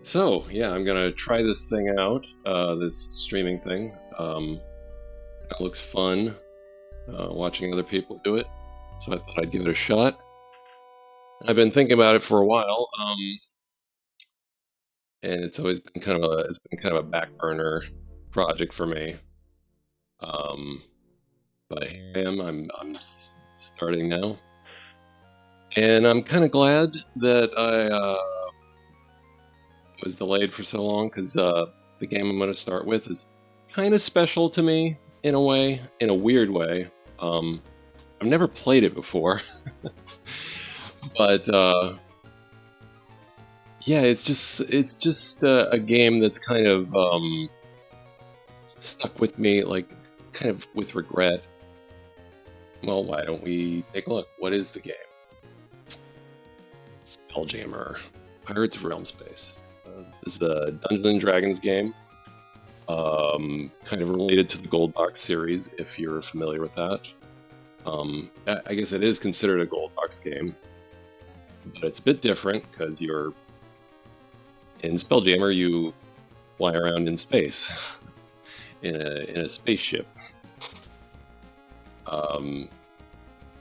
So, yeah, I'm gonna try this thing out, this streaming thing. It looks fun, watching other people do it, so I thought I'd give it a shot. I've been thinking about it for a while, and it's always been kind of a back burner project for me. But here I am. I'm starting now, and I'm kind of glad that I was delayed for so long because the game I'm going to start with is kind of special to me in a way, in a weird way. I've never played it before, but yeah, it's just a game that's kind of stuck with me, like kind of with regret. Well, why don't we take a look? What is the game? Spelljammer, Pirates of Realmspace. This is a Dungeons and Dragons game, kind of related to the Gold Box series, if you're familiar with that. I guess it is considered a Gold Box game, but it's a bit different because you're in Spelljammer. You fly around in space in a spaceship.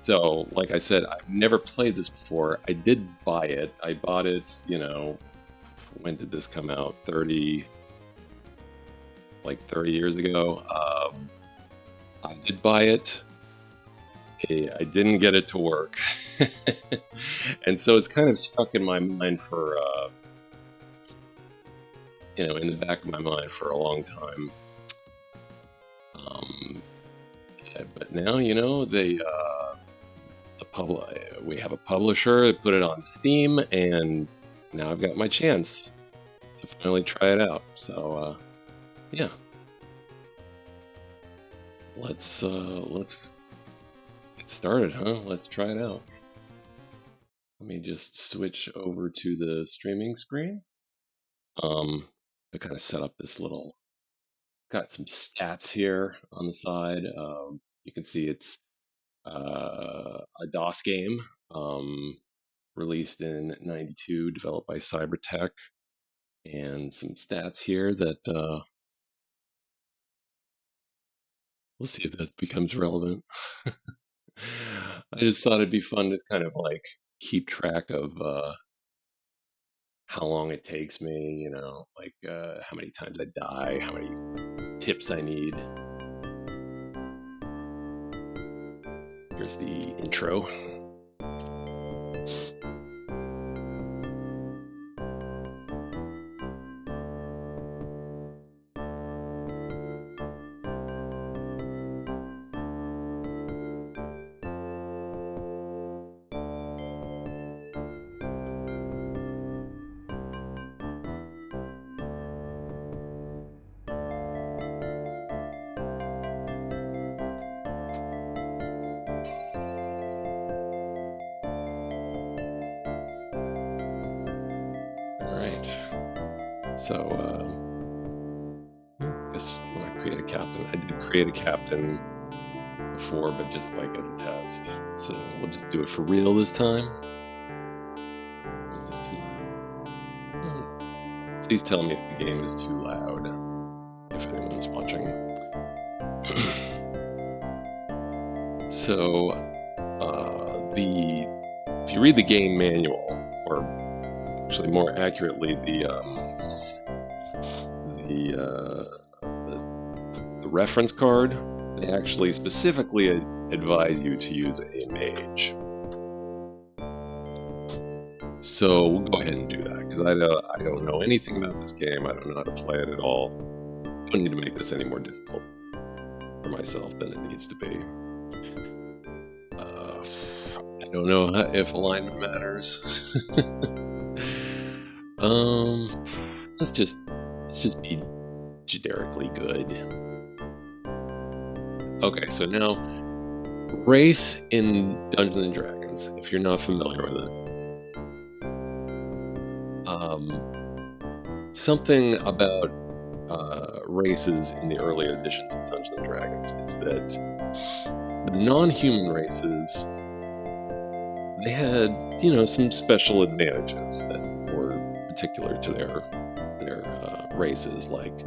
So, like I said, I've never played this before. I did buy it. I bought it, when did this come out? 30 years ago. I did buy it. I didn't get it to work. And so it's kind of stuck in my mind for, in the back of my mind for a long time. Yeah, but now, we have a publisher that put it on Steam, and now I've got my chance to finally try it out. So, yeah, let's get started, huh? Let's try it out. Let me just switch over to the streaming screen. I kind of set up this got some stats here on the side. You can see it's a DOS game, released in '92, developed by Cybertech, and some stats here that we'll see if that becomes relevant. I just thought it'd be fun to kind of like keep track of how long it takes me, how many times I die, how many tips I need. Here's the intro. So, I guess when I create a captain, I did create a captain before, but just like as a test. So we'll just do it for real this time. Was this too loud? Please tell me if the game is too loud, if anyone's watching. So, if you read the game manual, or actually more accurately, the reference card, they actually specifically advise you to use a mage. So we'll go ahead and do that, because I don't know anything about this game. I don't know how to play it at all. I don't need to make this any more difficult for myself than it needs to be. I don't know if alignment matters. Let's just be generically good. Okay, so now, race in Dungeons and Dragons, if you're not familiar with it. Something about races in the earlier editions of Dungeons and Dragons is that the non-human races, they had, some special advantages that were particular to their races, like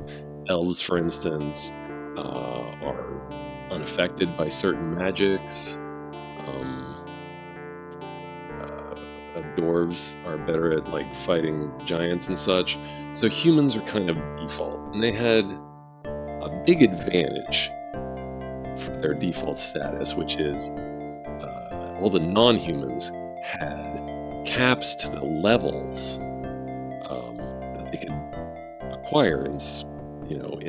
elves, for instance, are unaffected by certain magics. Dwarves are better at like fighting giants and such. So humans are kind of default, and they had a big advantage for their default status, which is all the non-humans had caps to the levels that they could acquire in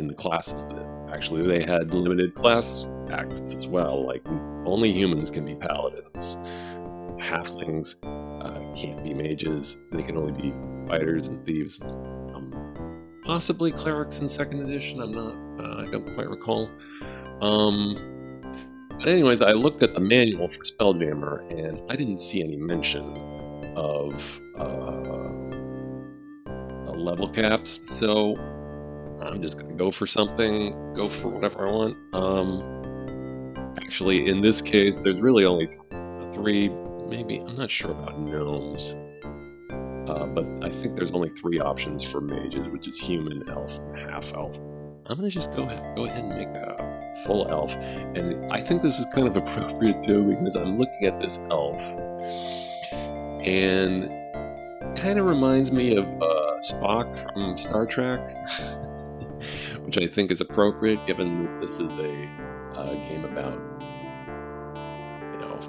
the classes. That actually they had limited class access as well. Like only humans can be paladins. Halflings can't be mages. They can only be fighters and thieves. Possibly clerics in second edition. I don't quite recall. But anyways, I looked at the manual for Spelljammer, and I didn't see any mention of level caps. So I'm just gonna go for whatever I want. Actually, in this case, there's really only 3. Maybe, I'm not sure about gnomes, but I think there's only 3 options for mages, which is human, elf, and half-elf. I'm going to just go ahead and make a full elf, and I think this is kind of appropriate too, because I'm looking at this elf, and kind of reminds me of Spock from Star Trek, which I think is appropriate, given that this is a game about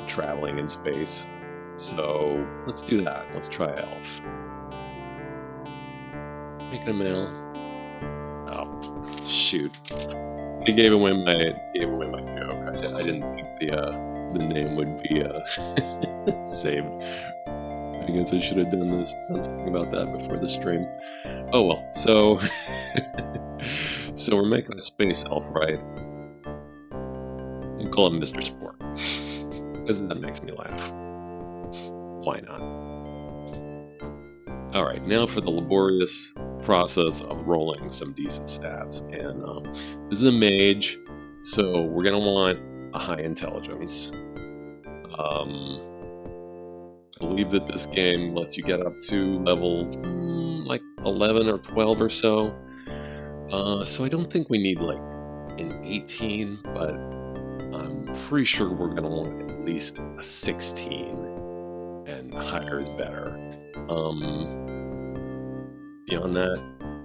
traveling in space. So let's do that. Let's try elf. Make it a male. Oh, shoot! I gave away my joke. I didn't think the name would be saved. I guess I should have done something about that before the stream. Oh well. So so we're making a space elf, right? We'll call him Mr. Sport. Because that makes me laugh. Why not? Alright, now for the laborious process of rolling some decent stats. And this is a mage, so we're going to want a high intelligence. I believe that this game lets you get up to level like 11 or 12 or so. So I don't think we need like an 18, but I'm pretty sure we're going to want at least a 16, and higher is better. Beyond that,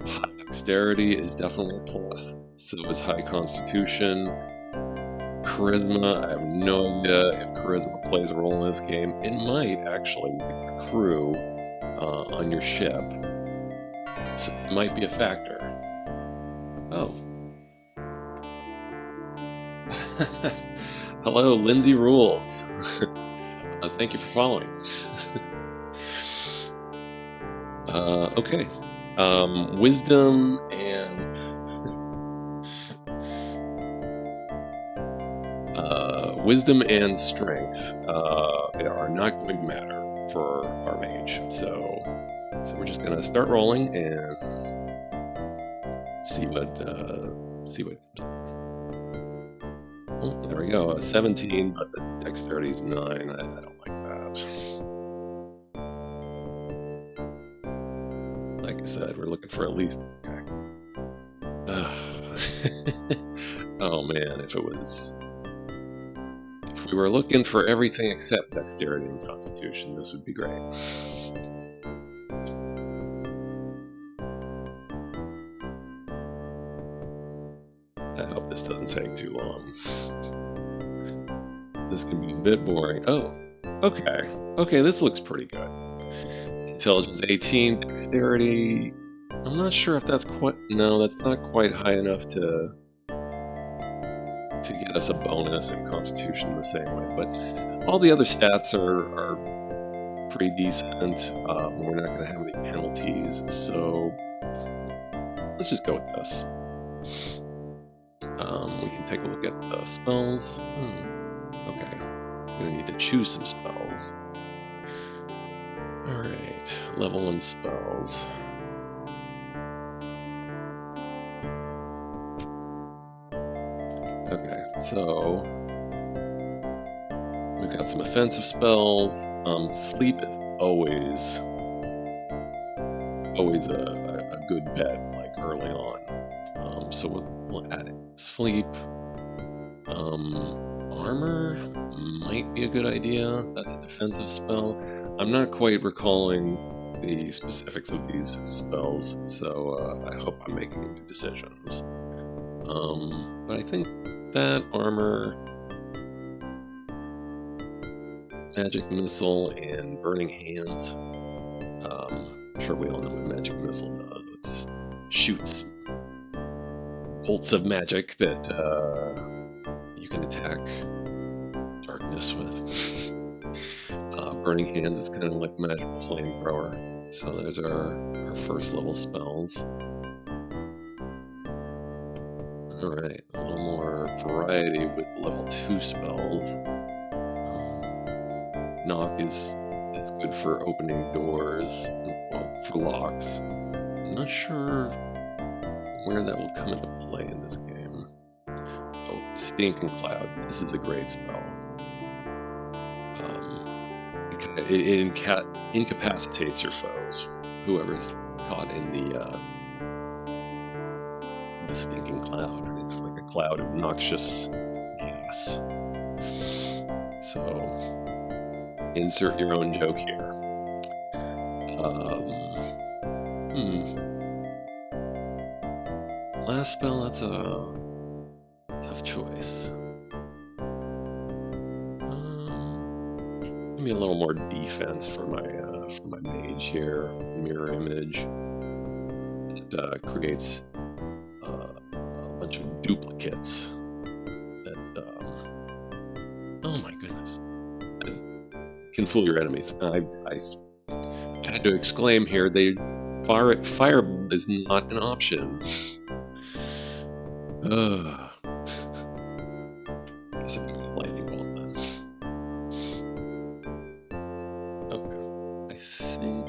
high dexterity is definitely a plus, so is high constitution. Charisma, I have no idea if charisma plays a role in this game. It might actually accrue on your ship, so it might be a factor. Oh. Hello, Lindsay Rules. Thank you for following. Okay. Wisdom and strength are not going to matter for our mage. So we're just gonna start rolling and see what comes up. Oh, there we go. 17, but the dexterity is 9. I don't like that. Like I said, we're looking for at least. Okay. Oh man, if we were looking for everything except dexterity and constitution, this would be great. I hope this doesn't take too long. This can be a bit boring. Oh, okay. Okay, this looks pretty good. Intelligence 18, dexterity. I'm not sure if that's quite. No, that's not quite high enough to get us a bonus in constitution the same way. But all the other stats are pretty decent. We're not going to have any penalties, so let's just go with this. We can take a look at the spells. Okay, we're going to need to choose some spells. Alright, level 1 spells. Okay, so we've got some offensive spells. Sleep is always a good bet. Like, early on. So we'll add it. Sleep. Armor might be a good idea. That's a defensive spell. I'm not quite recalling the specifics of these spells, so I hope I'm making good decisions. But I think that armor, magic missile, and burning hands. I'm sure we all know what magic missile does. It shoots bolts of magic that you can attack darkness with. Burning hands is kind of like magical flamethrower. So those are our first level spells. Alright, a little more variety with level 2 spells. Knock is good for opening doors, well, for locks. I'm not sure where that will come into play in this game. Oh, Stinking Cloud. This is a great spell. It incapacitates your foes, whoever's caught in the Stinking Cloud. It's like a cloud of noxious gas. So, insert your own joke here. Last spell, that's a tough choice. Maybe a little more defense for my mage here. Mirror image. It creates a bunch of duplicates. That oh my goodness, can fool your enemies. I had to exclaim here. Fire is not an option. Guess I'm gonna lightning bolt then. Okay, I think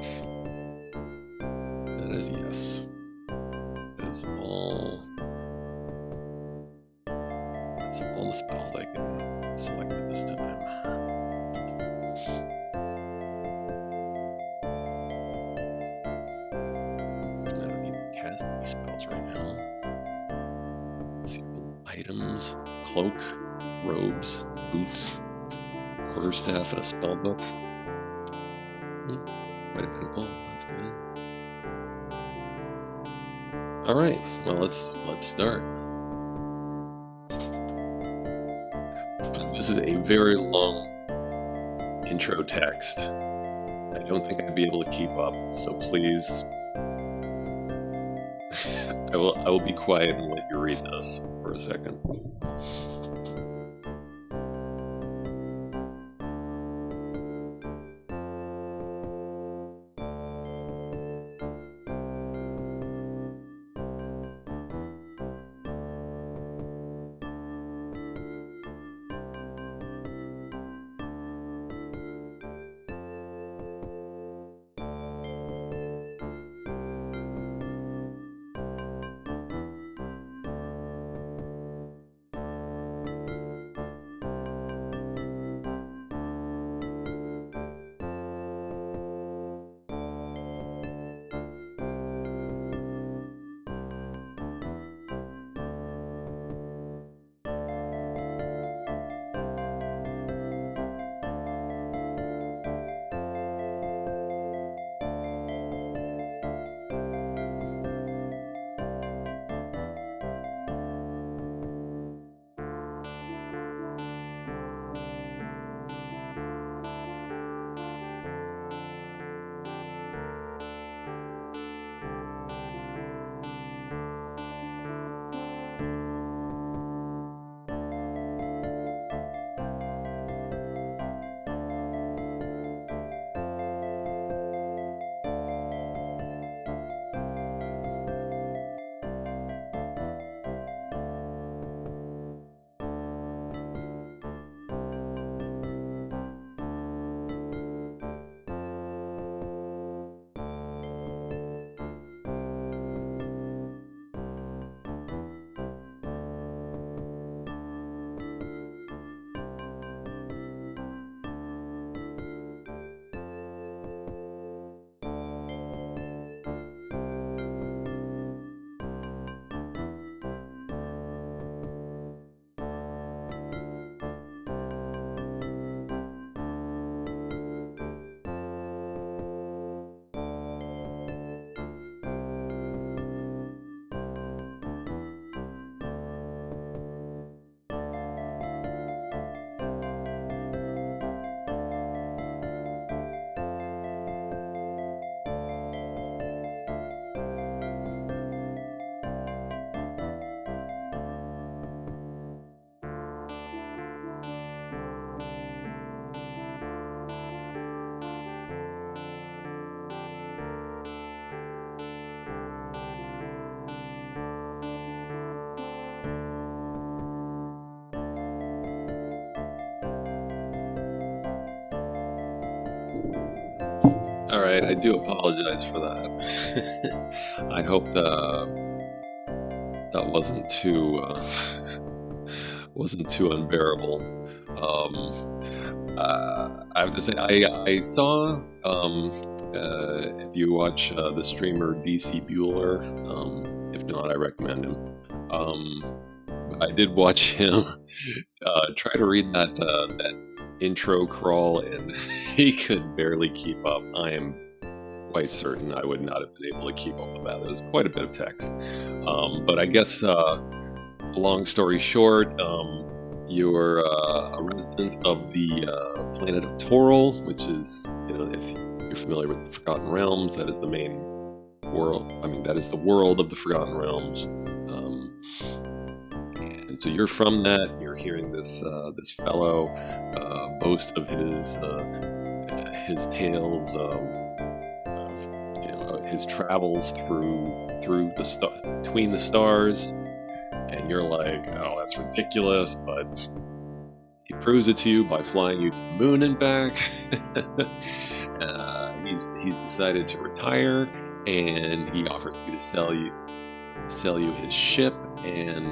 that is yes. That's all the spells I can select at this time. I don't need to cast any spells right now. Let's see, items, cloak, robes, boots, quarterstaff, and a spell book. Quite a bit of gold. That's good. All right. Well, let's start. This is a very long intro text. I don't think I'd be able to keep up, so please, I will be quiet and let you read this for a second. right, I do apologize for that. I hope that wasn't too unbearable. I have to say, I saw if you watch the streamer DC Bueller. If not, I recommend him. I did watch him try to read that intro crawl, and he could barely keep up. I am quite certain I would not have been able to keep up with that. It was quite a bit of text. But I guess, long story short, you're a resident of the planet of Toril, which is, if you're familiar with the Forgotten Realms, that is the main world. I mean, that is the world of the Forgotten Realms. And so you're from that. You're hearing this fellow boast of his tales of his travels between the stars, and you're like, oh, that's ridiculous, but he proves it to you by flying you to the moon and back. He's decided to retire, and he offers you to sell you his ship, and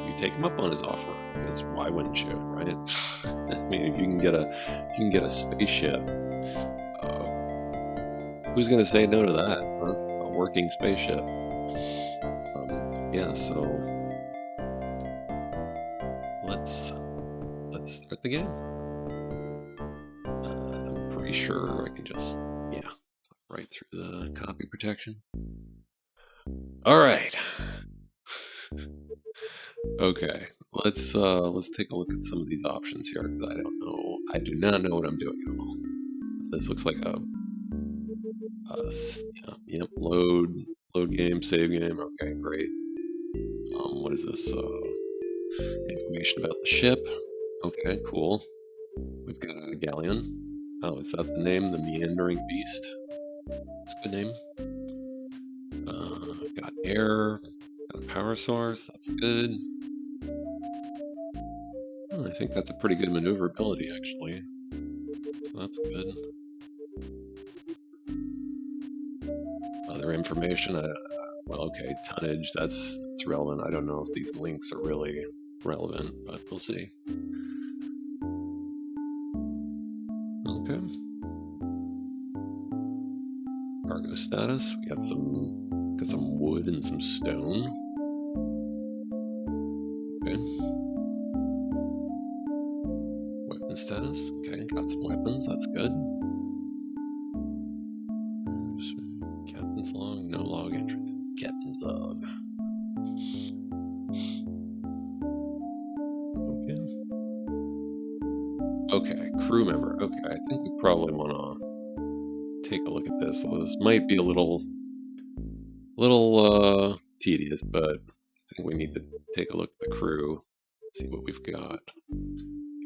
you take him up on his offer, because why wouldn't you, right? I mean, if you can get a spaceship, who's going to say no to that, huh? A working spaceship. Yeah, so let's start the game. I'm pretty sure I can just, right through the copy protection. All right. Okay, let's take a look at some of these options here, because I do not know what I'm doing at all. This looks like load game, save game. Okay, great. What is this? Information about the ship. Okay, cool. We've got a galleon. Oh, is that the name? The Meandering Beast? That's a good name. Got air. Got a power source. That's good. I think that's a pretty good maneuverability, actually. So that's good. Other information. Well, okay, tonnage. That's relevant. I don't know if these links are really relevant, but we'll see. Okay. Cargo status. We got some wood and some stone. Okay. Weapon status. Okay, got some weapons. That's good. Captain's log. No log entry. Captain's log. Okay, crew member. Okay, I think we probably want to take a look at this. This might be a little tedious, but I think we need to take a look at the crew, see what we've got.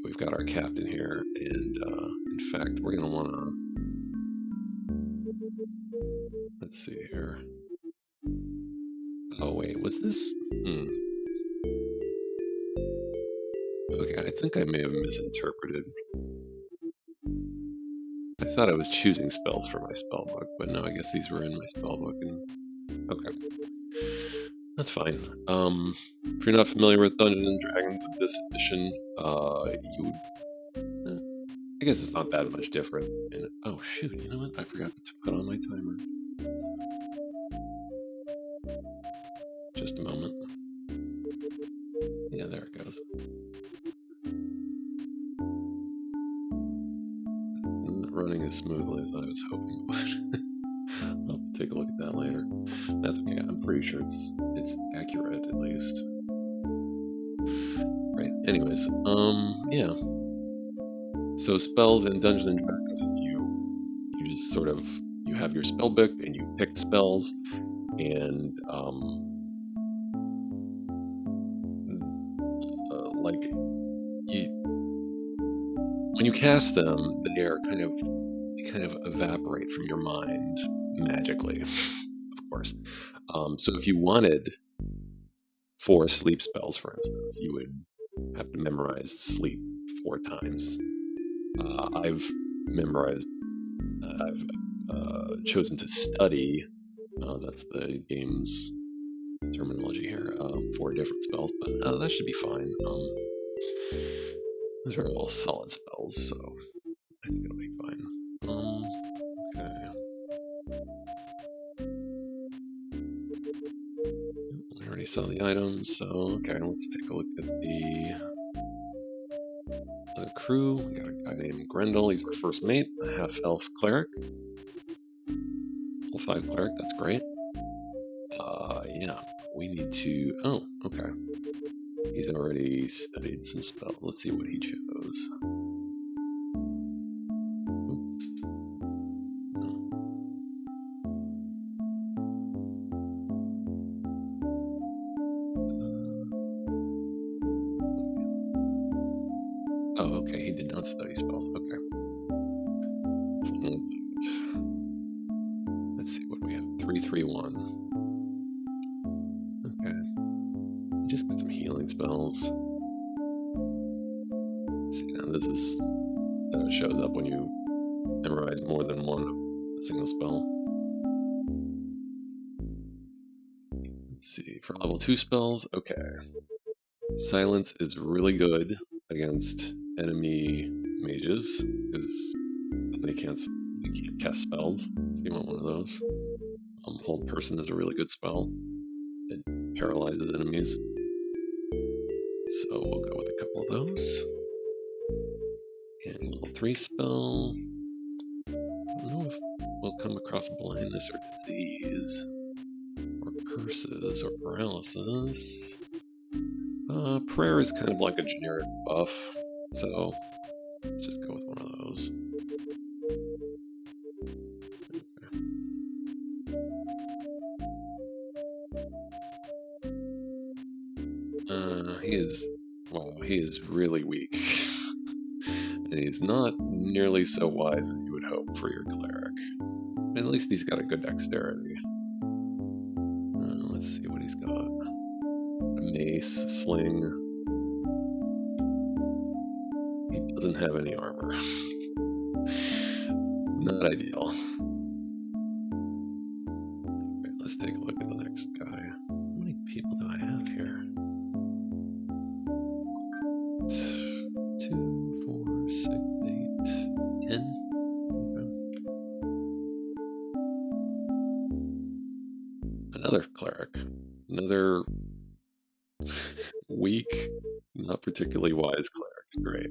We've got our captain here, and in fact, we're going to want to... Let's see here. Oh, wait, was this... Okay, I think I may have misinterpreted. I thought I was choosing spells for my spellbook, but no, I guess these were in my spellbook. Okay, that's fine. If you're not familiar with Dungeons and Dragons of this edition, I guess it's not that much different. Oh shoot, you know what? I forgot to put on my timer. Just a moment. Yeah, there it goes. Not running as smoothly as I was hoping it would. I'll take a look at that later. That's okay. I'm pretty sure it's accurate, at least. Right. Anyways, yeah. So spells in Dungeons and Dragons is you just sort of, you have your spell book and you pick spells, and when you cast them, they are kind of evaporate from your mind magically, of course. So if you wanted 4 sleep spells, for instance, you would have to memorize sleep 4 times. I've chosen to study. That's the game's terminology here. 4 different spells, but that should be fine. Those are all solid spells, so I think it'll be fine. Okay. We already saw the items, so okay, let's take a look at the crew. We got a guy named Grendel, he's our first mate, a half-elf cleric. Level 5 cleric, that's great. Yeah, we need to... Oh, okay. He's already studied some spells. Let's see what he chose. Oh, okay, he did not study spells. Okay. Let's see what we have. 331. Okay. Just get some healing spells. See, now this is shows up when you memorize more than one of a single spell. Let's see, for level 2 spells, okay. Silence is really good against enemy mages, because they can't cast spells, so you want one of those. Hold Person is a really good spell. It paralyzes enemies. So we'll go with a couple of those. And level 3 spell. I don't know if we'll come across blindness or disease, or curses, or paralysis. Prayer is kind of like a generic buff, so let's just go with one of those. He is really weak. And he's not nearly so wise as you would hope for your cleric. But at least he's got a good dexterity. Let's see what he's got. A mace, sling. He doesn't have any armor. Not ideal. Okay, let's take a look at the next guy. How many people do I have here? 2, 4, 6, 8, 10. Another cleric. Another weak, not particularly wise cleric. Great.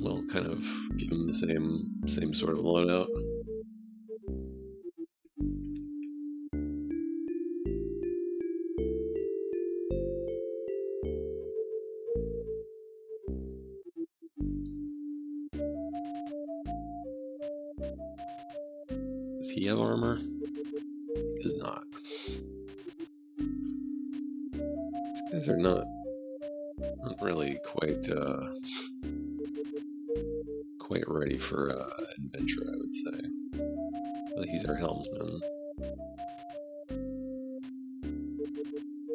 We'll kind of give him the same sort of loadout. Does he have armor? He does not. These guys are not really quite ready for adventure, I would say. But he's our helmsman.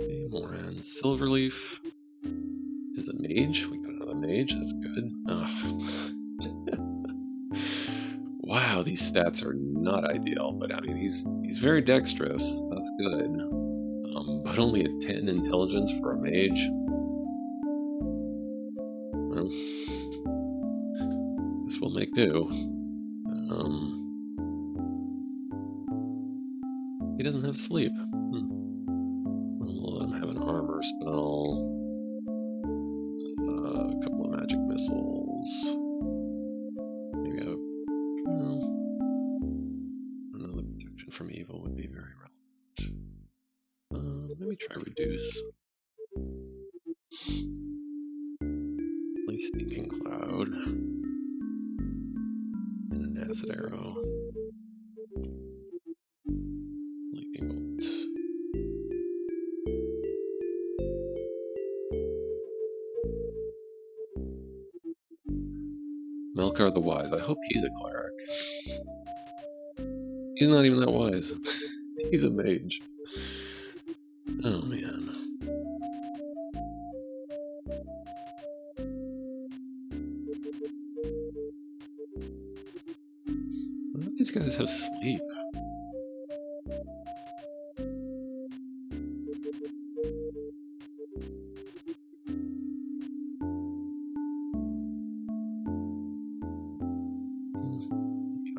Okay, Moran Silverleaf is a mage. We got another mage. That's good. Wow, these stats are not ideal, but I mean he's very dexterous. That's good. But only a 10 intelligence for a mage. Well, this will make do. He doesn't have sleep. We'll let him have an armor spell. A couple of magic missiles. Maybe another protection from evil would be very relevant. Let me try reduce. Stinking cloud. And an acid arrow. Lightning bolt. Melkar the Wise. I hope he's a cleric. He's not even that wise. He's a mage. Oh man. guys have sleep.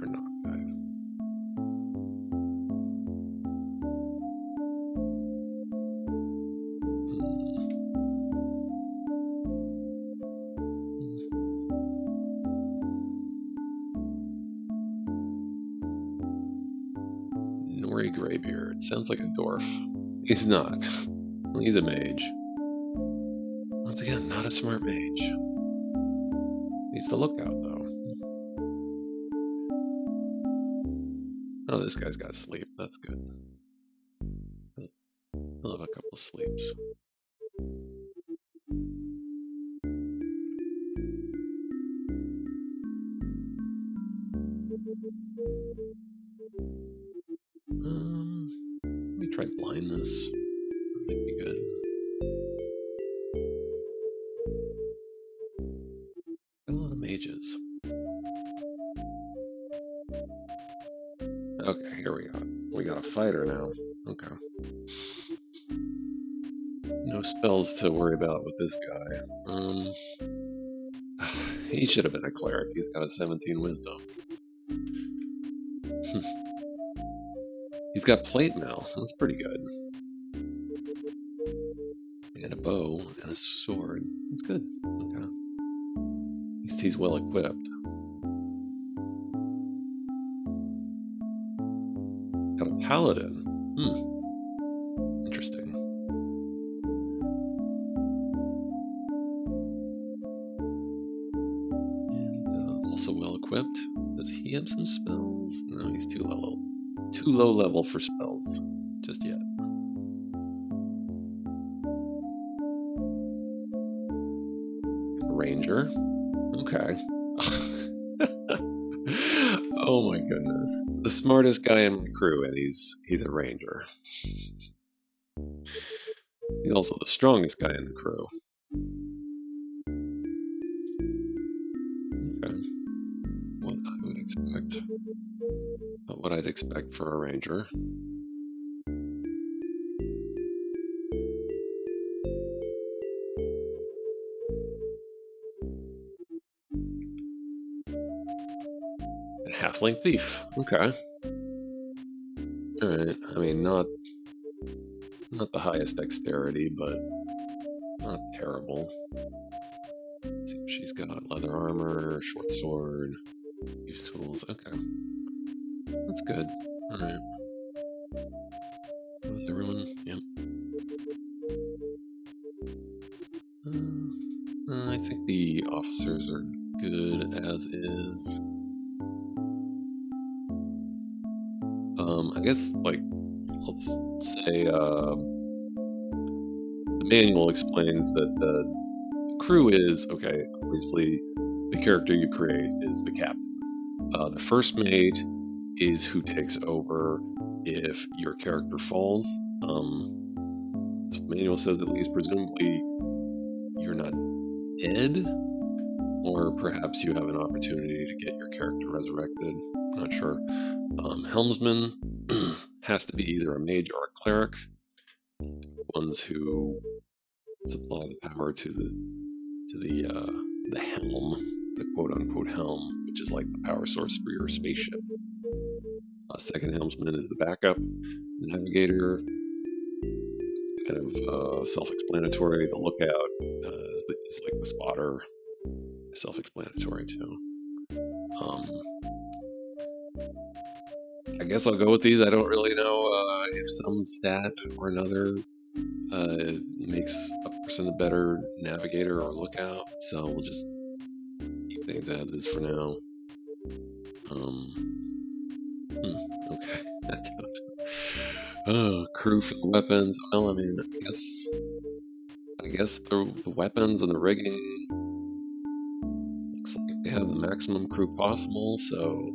Or not. Nori Greybeard. Sounds like a dwarf. He's not. He's a mage. Once again, not a smart mage. He's the lookout, though. Oh, this guy's got sleep. That's good. He'll have a couple of sleeps. Let me try blindness. That might be good. Got a lot of mages. Okay, here we go. We got a fighter now. Okay. No spells to worry about with this guy. He should have been a cleric. He's got a 17 wisdom. He's got plate mail. That's pretty good. And a bow and a sword. That's good. Okay. At least he's well equipped. Got a paladin. Interesting. And also well equipped. Does he have some spells? No, he's too low level for spells just yet. Ranger. Okay. Oh my goodness. The smartest guy in my crew, and he's a ranger. He's also the strongest guy in the crew. Okay. What I would expect. Not what I'd expect for a ranger. A halfling thief. Okay. Alright. I mean, not the highest dexterity, but not terrible. Let's see what she's got. Leather armor, short sword, use tools. Okay. That's good. Alright. That was everyone? Yep. I think the officers are good as is. I guess, like, let's say the manual explains that the crew is, okay, obviously the character you create is the captain. The first mate is who takes over if your character falls. So the manual says, at least presumably you're not dead, or perhaps you have an opportunity to get your character resurrected. I'm not sure. Helmsman has to be either a mage or a cleric, ones who supply the power to the helm, the quote-unquote helm, which is like the power source for your spaceship. Second helmsman is the backup. Navigator, kind of self-explanatory. The lookout is like the spotter, self-explanatory too. I guess I'll go with these. I don't really know if some stat or another makes a person a better navigator or lookout, so we'll just keep things as is for now. Okay. Oh, crew for the weapons. Well, I mean, I guess the weapons and the rigging looks like they have the maximum crew possible, so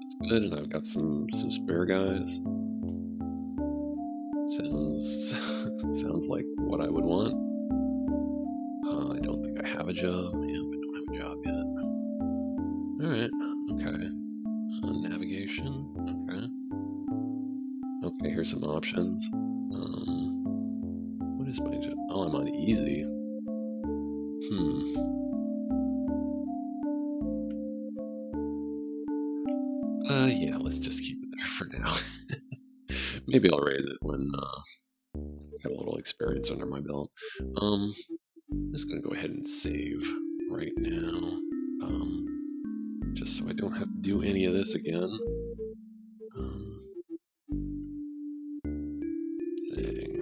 that's good. And I've got some spare guys. Sounds like what I would want. I don't think I have a job. Yeah, I don't have a job yet. All right. Okay. Navigation. Okay. Okay, here's some options. What is my... Oh, I'm on easy. Yeah, let's just keep it there for now. Maybe I'll raise it when I got a little experience under my belt. I'm just gonna go ahead and save right now. Just so I don't have to do any of this again. Dang.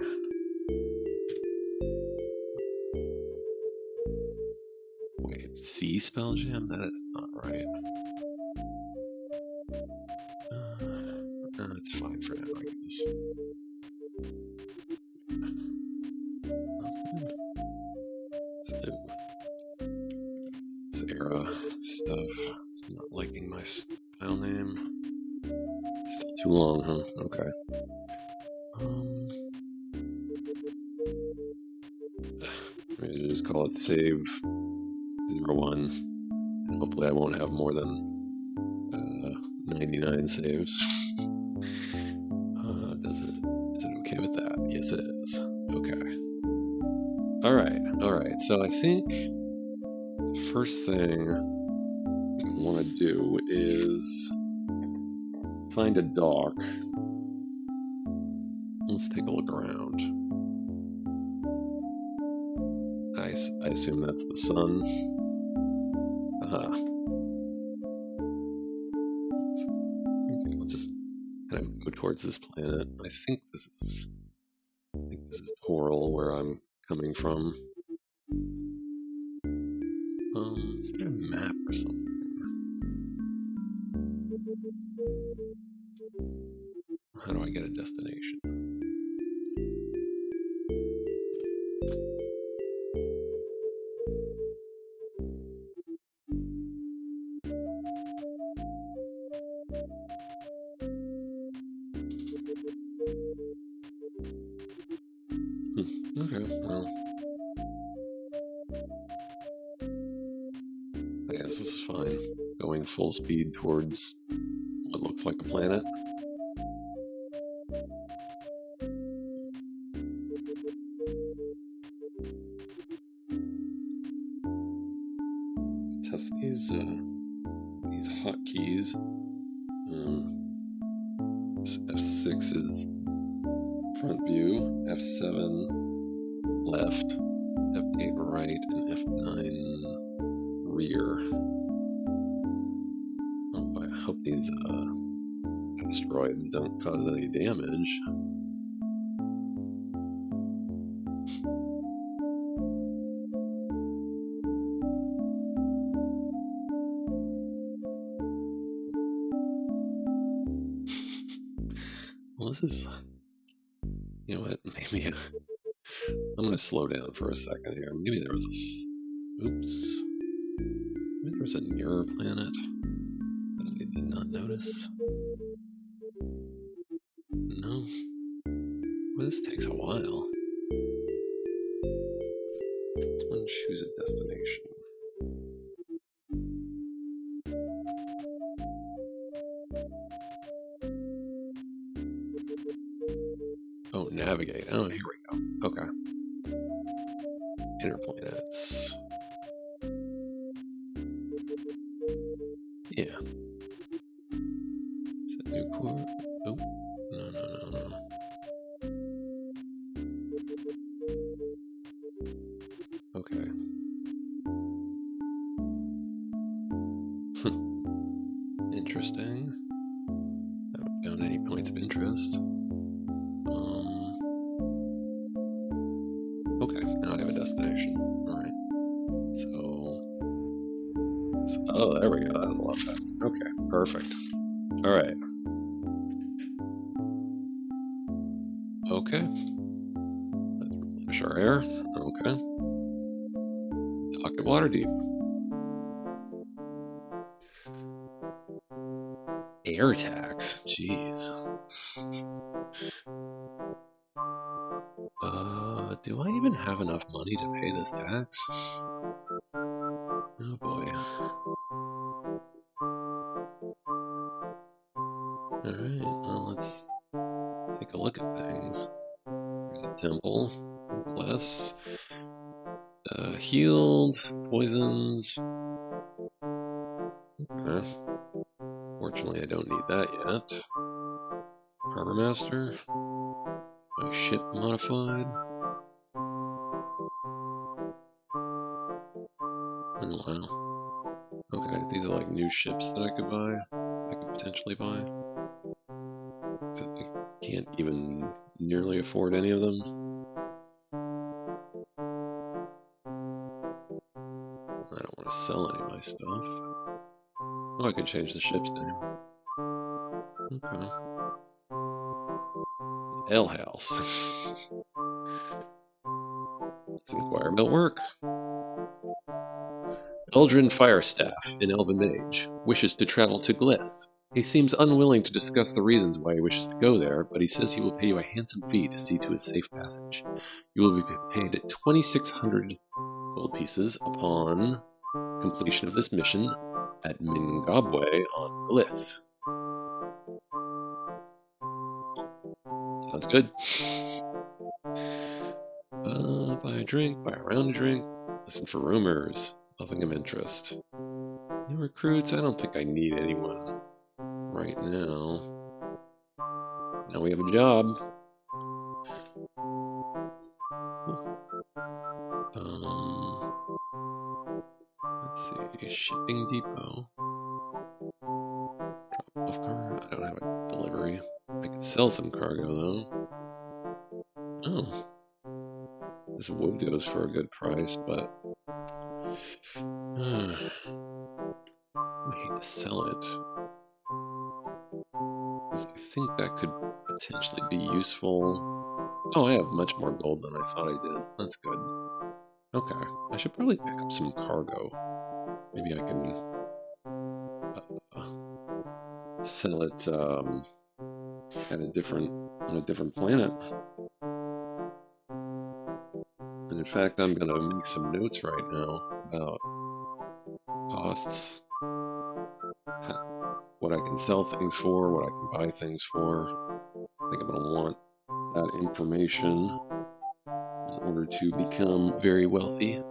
Wait, C Spelljam? That is not right. It's fine for now, I guess. This era stuff. It's not liking my file name. Still too long, huh? Okay. Maybe just call it save 01. And hopefully I won't have more than 99 saves. Is it okay with that? Yes, it is. Okay. Alright. So I think the first thing I want to do is find a dock. Let's take a look around. I assume that's the sun. Okay, I'll just kind of go towards this planet. I think this is Toral, where I'm coming from. Is there a map or something? How do I get a destination? Okay, well, I guess this is fine. Going full speed towards what looks like a planet. Test these hotkeys. F6 is front view, F7 left, F8 right, and F9 rear. Oh, I hope these asteroids don't cause any damage. Well, this is... You know what? Maybe I'm going to slow down for a second here. Maybe there was oops. Maybe there was a nearer planet that I did not notice. No. Well, this takes a while. And choose a destination. Oh, navigate. Oh, here we go. Okay. Inner planets. Yeah. Is that new core? Oh, no. Okay. Interesting. I haven't found any points of interest. Okay, now I have a destination. Alright. So, oh, there we go. That was a lot faster. Okay, perfect. Alright. Okay. Let's replenish our air. Okay. Dock at Waterdeep. Air tax? Jeez. Do I even have enough money to pay this tax? Oh boy. Alright, well, let's take a look at things. There's a temple. Bless. Healed. Poisons. Okay. Fortunately, I don't need that yet. Harbor Master. My ship modified. Oh, wow. Okay, these are like new ships that I could buy. I could potentially buy. Except I can't even nearly afford any of them. I don't want to sell any of my stuff. Oh, I could change the ship's name. Okay. Ale House. Let's inquire about work. Eldrin Firestaff, an elven mage, wishes to travel to Glyth. He seems unwilling to discuss the reasons why he wishes to go there, but he says he will pay you a handsome fee to see to his safe passage. You will be paid 2,600 gold pieces upon completion of this mission at Mingabwe on Glyth. Sounds good. Buy a drink, buy a round of drink, listen for rumors, nothing of interest. New recruits, I don't think I need anyone right now. Now we have a job. Let's see, shipping depot. Drop off car, I don't have a delivery. I could sell some cargo though. Oh. This wood goes for a good price, but I hate to sell it. Because I think that could potentially be useful. Oh, I have much more gold than I thought I did. That's good. Okay, I should probably pick up some cargo. Maybe I can sell it at on a different planet. And in fact, I'm gonna make some notes right now about costs, what I can sell things for, what I can buy things for. I think I'm gonna want that information in order to become very wealthy.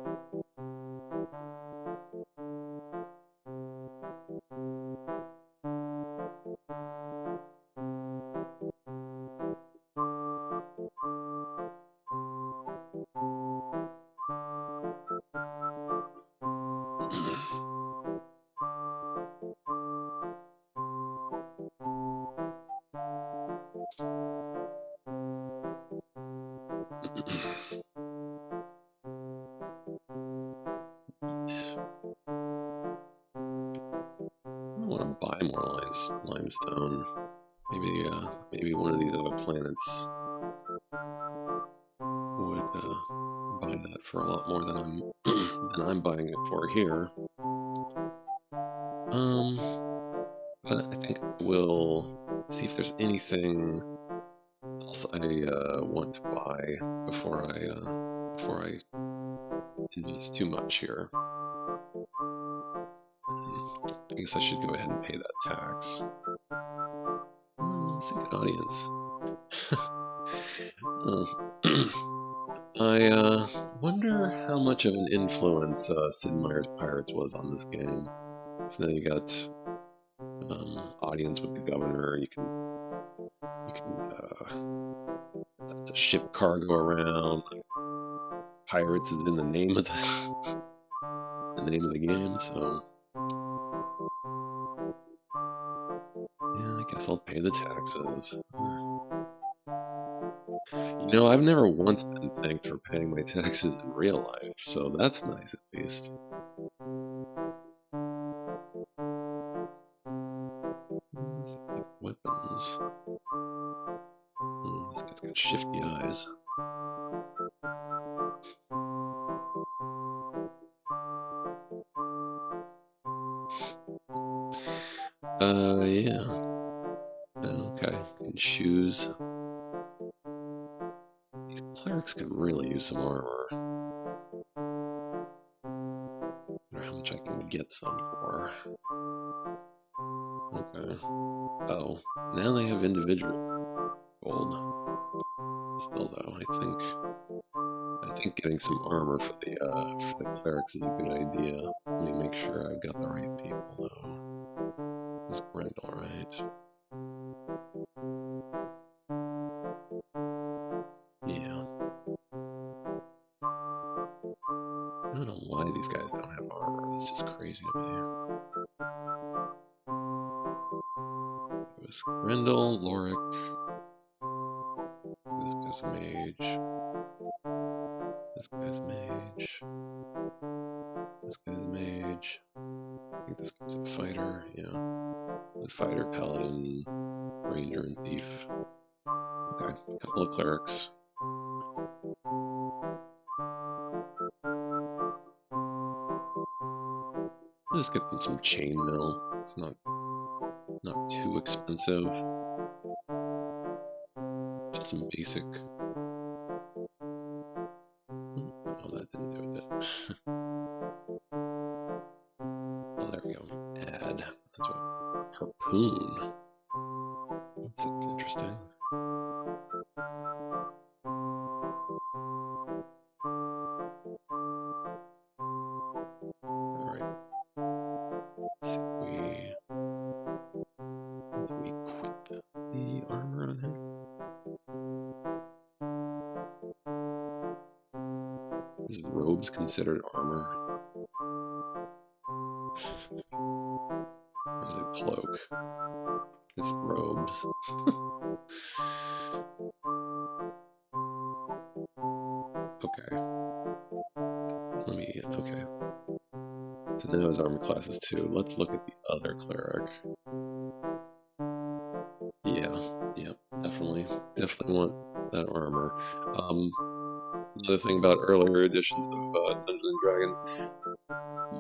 I want to buy more limestone. Maybe one of these other planets would buy that for a lot more than I'm buying it for here. But I think we'll see if there's anything else I want to buy before I invest too much here. I guess I should go ahead and pay that tax. Seek an audience. I wonder how much of an influence Sid Meier's Pirates was on this game. So now you got audience with the governor. You can ship cargo around. Pirates is in the name of the game, so yeah, I guess I'll pay the taxes. You know, I've never once been thanked for paying my taxes in real life, so that's nice at least. Weapons. This guy's got shifty eyes. Yeah. Okay, and shoes. These clerics could really use some armor. I wonder how much I can get some for. Okay. Oh, now they have individual gold. Still though, I think getting some armor for the clerics is a good idea. Let me make sure I've got the right people though. It's Grendel, right? Yeah. I don't know why these guys don't have armor. That's just crazy to me. It was Grendel, Lorik. This guy's a mage. This guy's a mage. This guy's a mage. I think this guy's a fighter, yeah. The fighter, paladin, ranger, and thief. Okay, a couple of clerics. I'll just get them some chainmail. It's not too expensive. Just some basic. Oh, that didn't do it. Oh, there we go. Add. That's what. Harpoon. That's interesting. All right. Let's see if we equip the armor on him. Is robes considered armor? Or is it cloak? It's robes. Okay. Okay. So now his armor class is 2. Let's look at the other cleric. Yeah, definitely want that armor. Another thing about earlier editions of Dungeons and Dragons,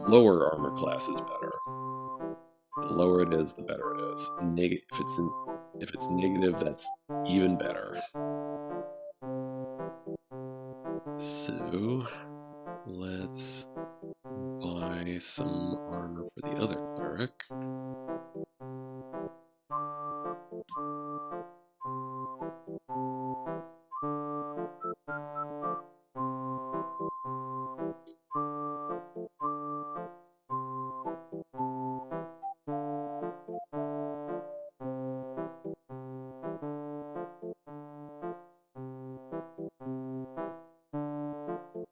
lower armor class is better. The lower it is, the better it is. If it's negative, that's even better. So let's buy some armor for the other cleric.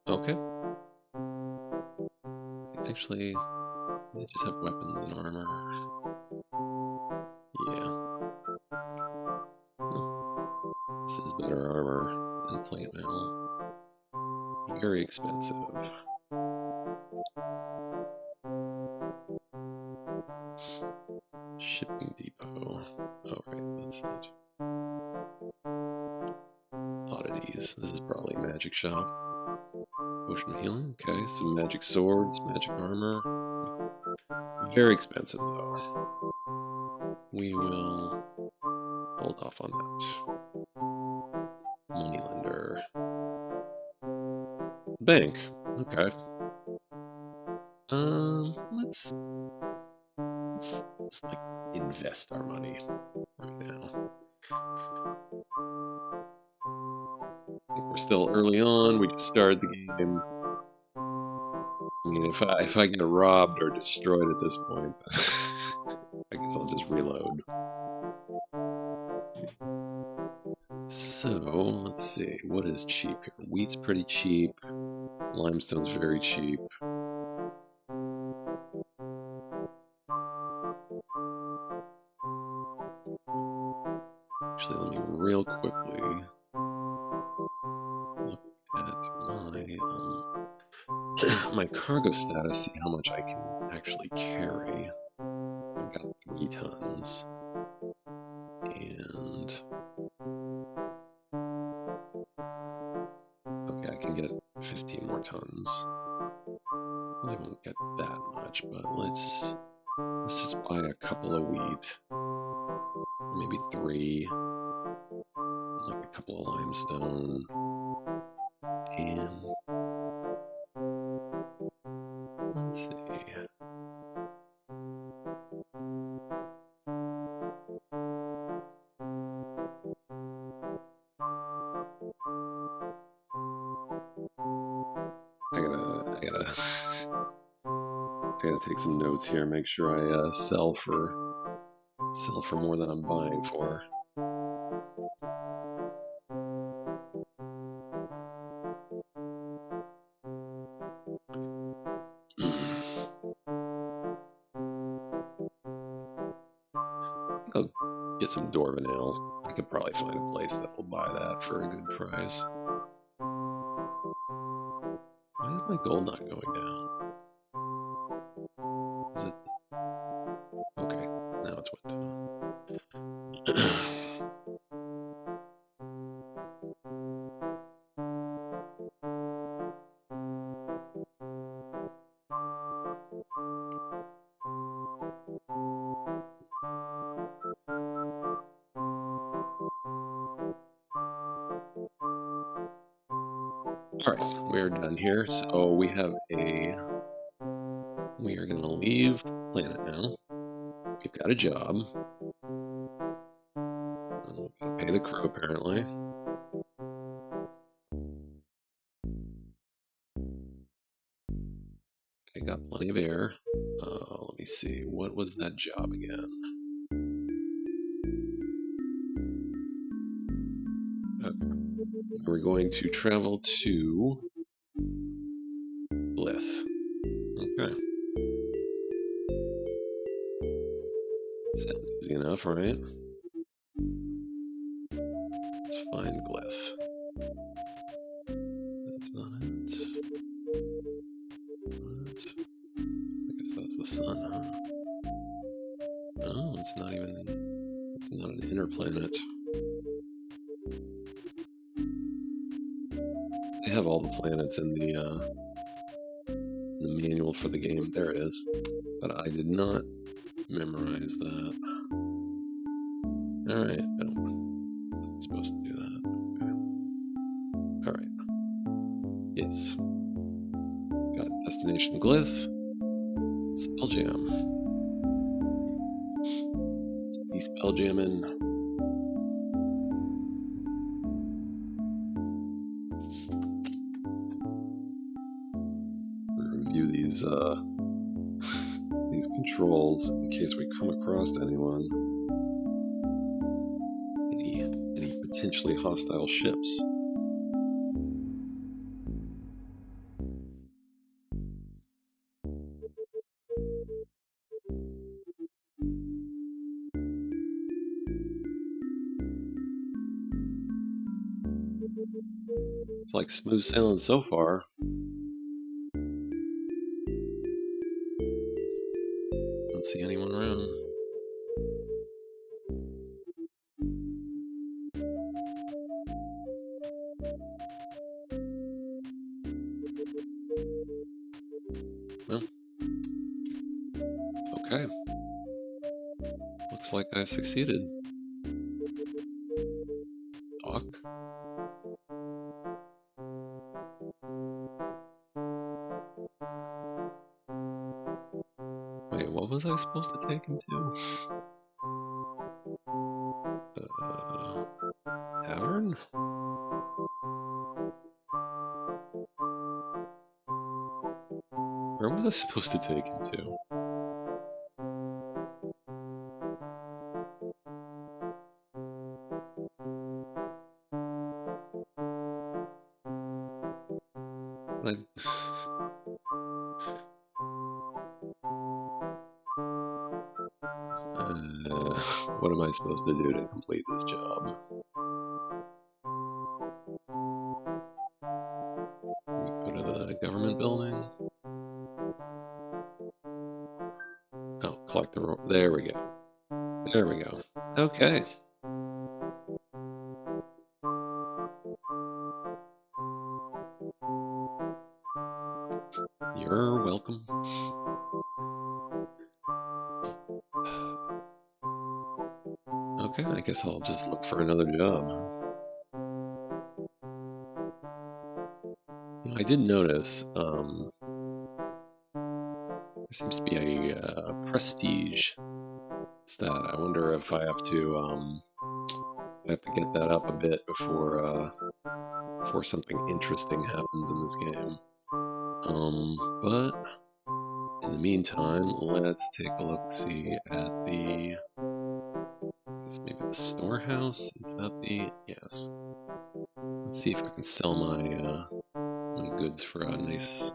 Okay. Actually, they just have weapons and armor. Yeah. This is better armor than plate mail. Very expensive. Shipping depot. Oh, right, that's it. Oddities. This is probably a magic shop. Potion of healing. Okay, some magic swords, magic armor. Very expensive, though. We will hold off on that. Moneylender. Bank. Okay. Let's like invest our money right now. I think we're still early on. We just started the game. I mean, if I get robbed or destroyed at this point, I guess I'll just reload. So let's see, what is cheap here? Wheat's pretty cheap. Limestone's very cheap. Actually, let me real quickly look at my cargo status, see how much I can actually carry. I've got 3 tons. And okay, I can get 15 more tons. I won't get that much, but let's just buy a couple of wheat. Maybe 3. Like a couple of limestone. And let's see. gotta take some notes here. Make sure I sell for more than I'm buying for. I'll get some dwarven ale. I could probably find a place that will buy that for a good price. Why is my gold not going down? Is it? Okay, now it's went down. Alright, we're done here. So we are gonna leave the planet now. We've got a job. We're gonna pay the crew apparently. I got plenty of air. Let me see, what was that job again? Okay. We're going to travel to Glyph. Okay. Sounds easy enough, right? Let's find Glyph. That's not it. What? I guess that's the sun, huh? No, it's not an inner planet. They have all the planets in the manual for the game. There it is. But I did not memorize that. Alright, I wasn't supposed to do that. Okay. Alright. Yes. Got destination Glyph. Spelljam. Let's be spelljamming. Review these these controls in case we come across anyone. Any potentially hostile ships. It's like smooth sailing so far. Don't see anyone around. Well, okay. Looks like I've succeeded. Dock. Wait, what was I supposed to take him to? Tavern? Where was I supposed to take him to? I... what am I supposed to do to complete this job? Go to the government building. Oh, collect the... There we go. There we go. Okay. You're welcome. Okay, I guess I'll just look for another job. I did notice, there seems to be a prestige stat. I wonder if I have to get that up a bit before something interesting happens in this game. But in the meantime, let's take a look-see at the, I guess maybe the storehouse. Is that the, yes. Let's see if I can sell my my goods for a nice.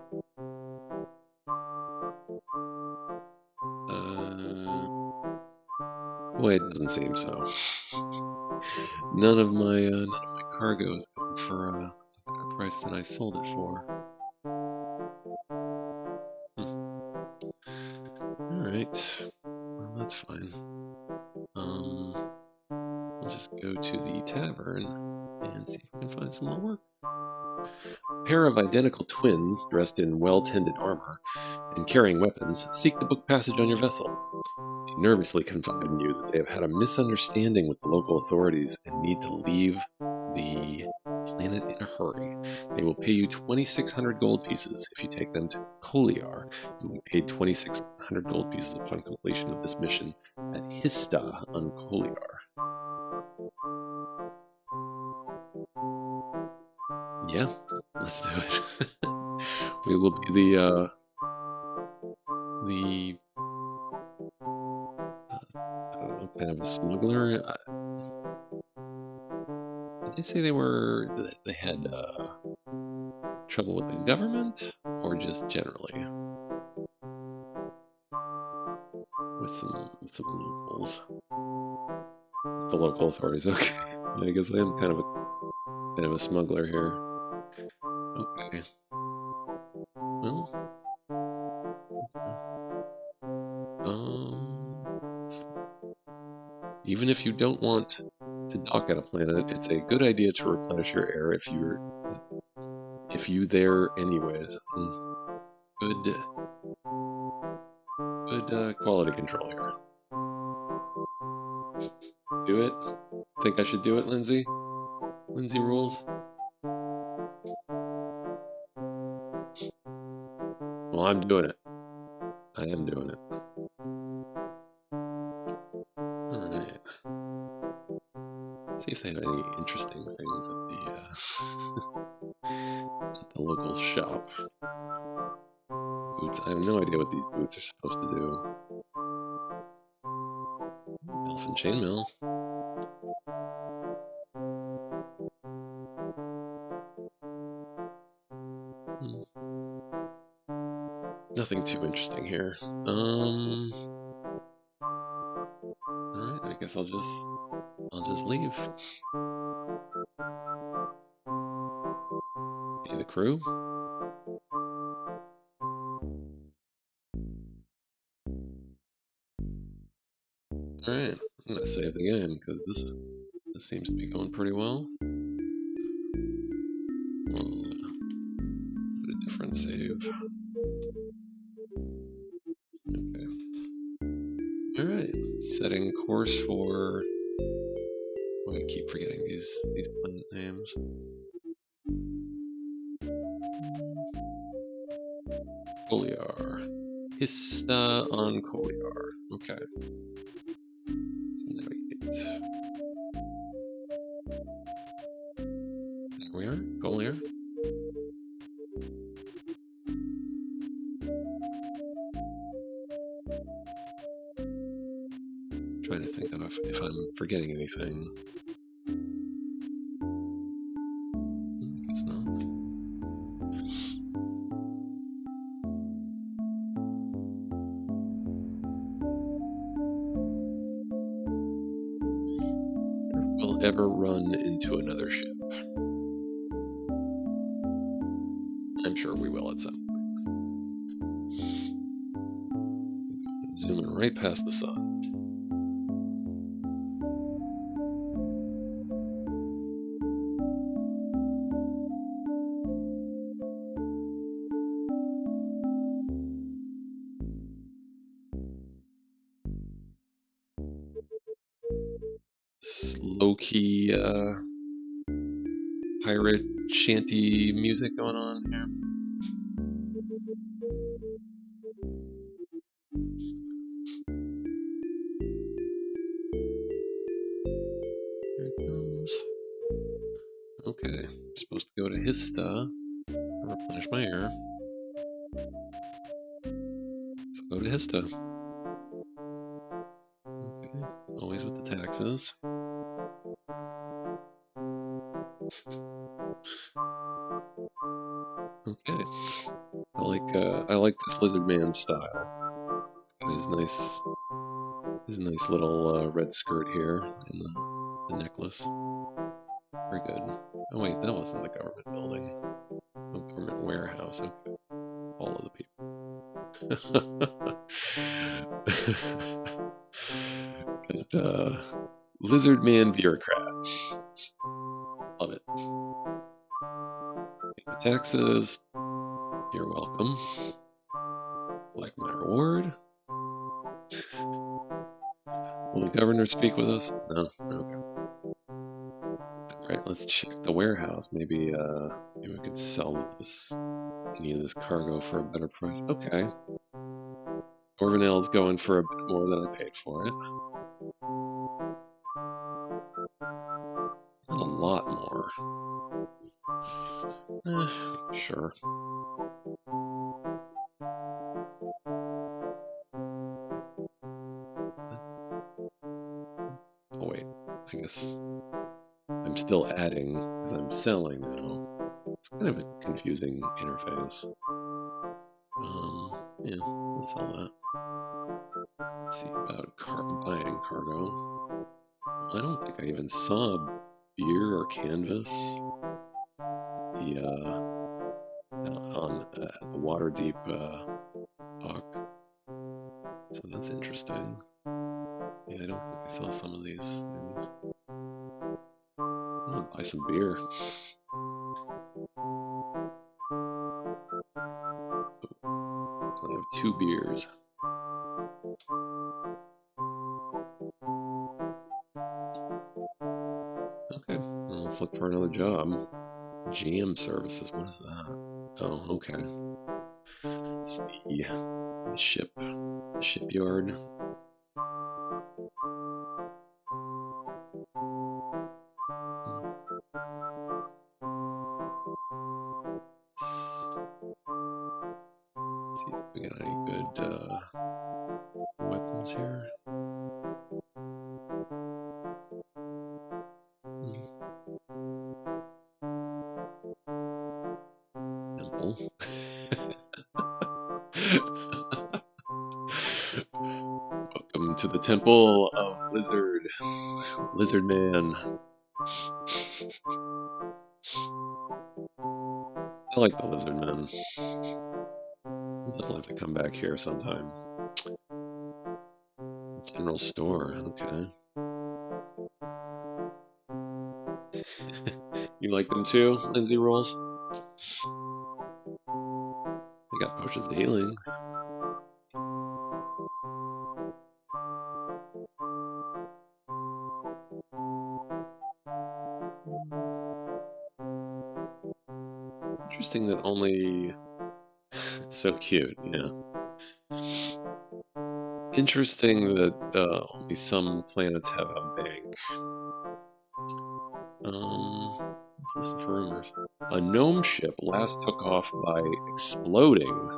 Boy, it doesn't seem so. None of my cargo is going for a better price than I sold it for. All right, well that's fine. We'll just go to the tavern and see if we can find some more work. A pair of identical twins, dressed in well-tended armor and carrying weapons, seek to book passage on your vessel. They nervously confide in you that they have had a misunderstanding with the local authorities and need to leave the planet in a hurry. They will pay you 2,600 gold pieces if you take them to Koliar. You will be paid 2,600 gold pieces upon completion of this mission at Hista on Koliar. Yeah, let's do it. We will be the I don't know, kind of a smuggler. Did they say they had trouble with the government, or just generally with some locals, with the local authorities? Okay, I guess I am kind of a smuggler here. Okay. Well, even if you don't want to dock at a planet, it's a good idea to replenish your air if you there anyways. Good quality control here. Do it. Think I should do it, Lindsay? Lindsay rules. Well, I'm doing it. I am doing it. All right. See if they have any interesting things at the local shop. Boots. I have no idea what these boots are supposed to do. Elf and chainmail. Nothing too interesting here. Alright, I guess I'll just leave. Hey, the crew? Alright, I'm gonna save the game because this seems to be going pretty well. We'll put a different save. Okay. Alright, setting course for. Oh, I keep forgetting these planet names. Koliar. Hista on Koliar. Okay. Let's navigate. There we are. Koliar. Trying to think of if I'm forgetting anything. I guess not. Will ever run into another ship. I'm sure we will at some point. Zooming right past the sun. Low-key pirate shanty music going on here. Here it comes. Okay, I'm supposed to go to Hista and replenish my air. So go to Hista. Okay. Always with the taxes. Okay. I like this lizard man style. His nice little red skirt here and the necklace. Very good. Oh wait, that wasn't the government building. Oh, government warehouse. Okay. All of the people. Good, lizard man bureaucrat. Love it. Pay my taxes. You're welcome. Like my reward. Will the governor speak with us? No? Okay. Alright, let's check the warehouse. Maybe we could sell any of this cargo for a better price. Okay. Orvanel's going for a bit more than I paid for it. Not a lot more. Sure. Oh wait, I guess I'm still adding because I'm selling now. It's kind of a confusing interface. Yeah, let's sell that. Let's see about buying cargo. I don't think I even saw beer or canvas. On the Waterdeep dock. So that's interesting. Yeah, I don't think I saw some of these things. I'm gonna buy some beer. I have 2 beers. Okay, well, let's look for another job. GM services, what is that? Oh, okay. It's the shipyard. See if we got any good weapons here. Temple. Welcome to the Temple of Lizardman. I like the Lizardmen. We'll definitely have to come back here sometime. General store, okay. You like them too, Lindsay Rolls? They got potions of healing. Interesting that only... So cute, yeah. Interesting that only some planets have a bank. Let's listen for rumors. A gnome ship last took off by exploding.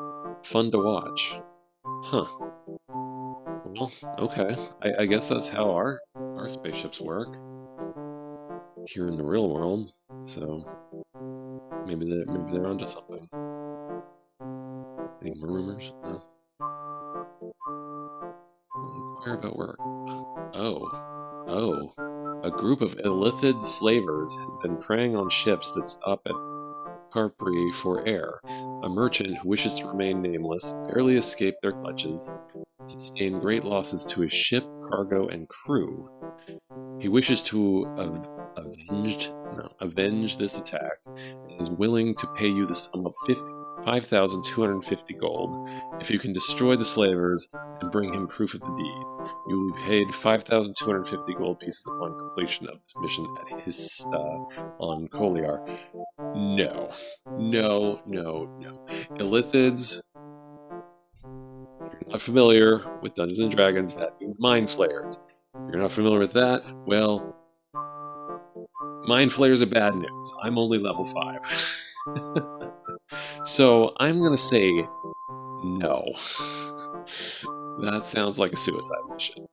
Fun to watch. Huh. Well, okay. I guess that's how our spaceships work here in the real world. So maybe they're onto something. Any more rumors? No. Inquire about work. Oh. A group of illithid slavers has been preying on ships that stop at Carpri for air. A merchant who wishes to remain nameless barely escaped their clutches, sustained great losses to his ship, cargo, and crew. He wishes to avenge this attack and is willing to pay you the sum of 5,250 gold if you can destroy the slavers and bring him proof of the deed. You will be paid 5,250 gold pieces upon completion of this mission at Hista on Koliar. No. Illithids, if you're not familiar with Dungeons and Dragons, that means mind flayers. If you're not familiar with that, well, mind flayers are bad news. I'm only level 5. So I'm going to say No. That sounds like a suicide mission.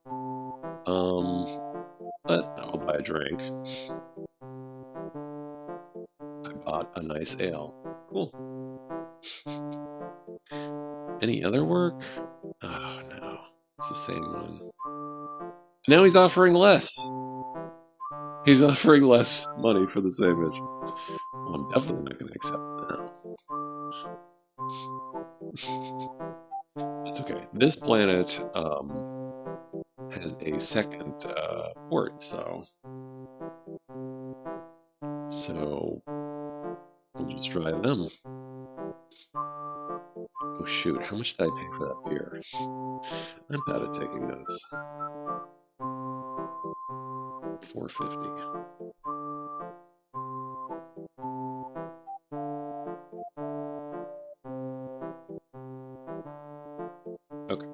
But I will buy a drink. I bought a nice ale. Cool. Any other work? Oh no, it's the same one. Now he's offering less. He's offering less money for the same mission. Well, I'm definitely not going to accept that. That's okay. This planet has a second port, so we'll just try them. Oh shoot, how much did I pay for that beer? I'm bad at taking notes. $4.50. Okay.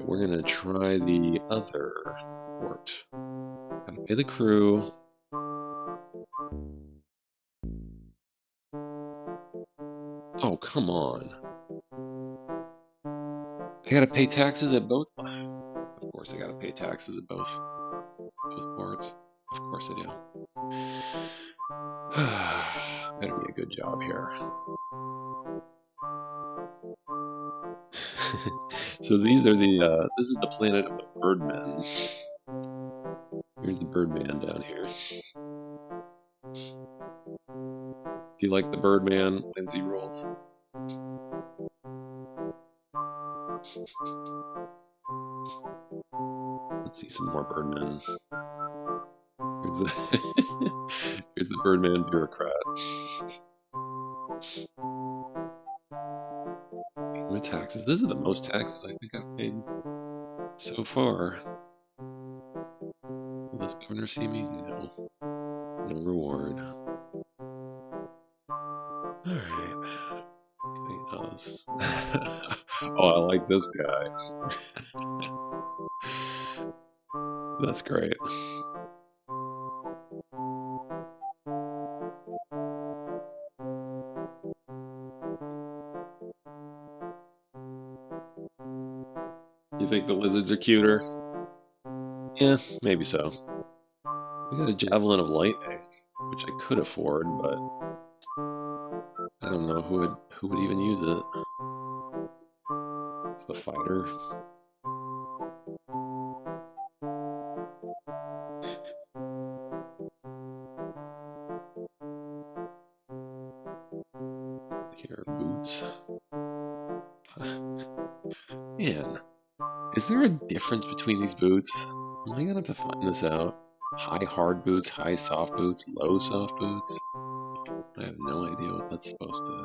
We're gonna try the other port. Gotta pay the crew. Oh, come on. I gotta pay taxes at both. Of course I gotta pay taxes at both ports. Of course I do. Better be a good job here. So these are the this is the planet of the birdmen. Here's the birdman down here. Do you like the birdman, Lindsay Rolls? Let's see some more birdmen. Here's the birdman bureaucrat. Payment taxes. This is the most taxes I think I've paid so far. Will this governor see me? No. No reward. Alright. Oh, I like this guy. That's great. You think the lizards are cuter? Yeah, maybe so. We got a javelin of lightning, which I could afford, but I don't know who would even use it. It's the fighter. Here are boots. Man, is there a difference between these boots? Am I gonna have to find this out? High hard boots, high soft boots, low soft boots? I have no idea what that's supposed to do.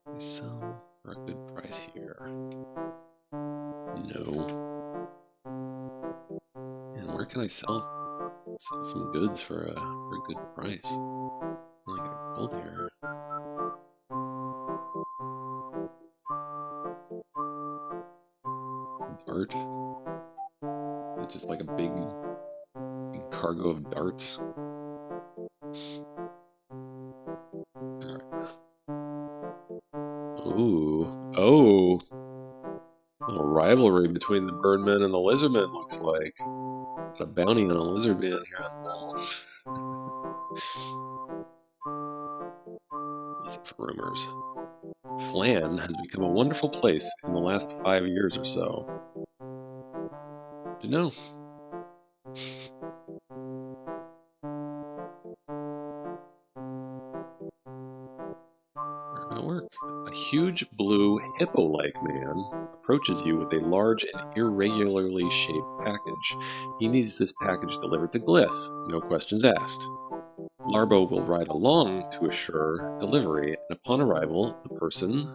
I sell for a good price here. No. And where can I sell some goods for a good price? Like a gold here. Dart. Is it just like a big cargo of darts? Ooh. Oh. A little rivalry between the birdmen and the lizardmen, looks like. Got a bounty on a lizardman here on the wall. Listen for rumors. Flan has become a wonderful place in the last 5 years or so. Do you know? Where about work? A huge blue hippo-like man approaches you with a large and irregularly shaped package. He needs this package delivered to Glyph, no questions asked. Larbo will ride along to assure delivery, and upon arrival, the person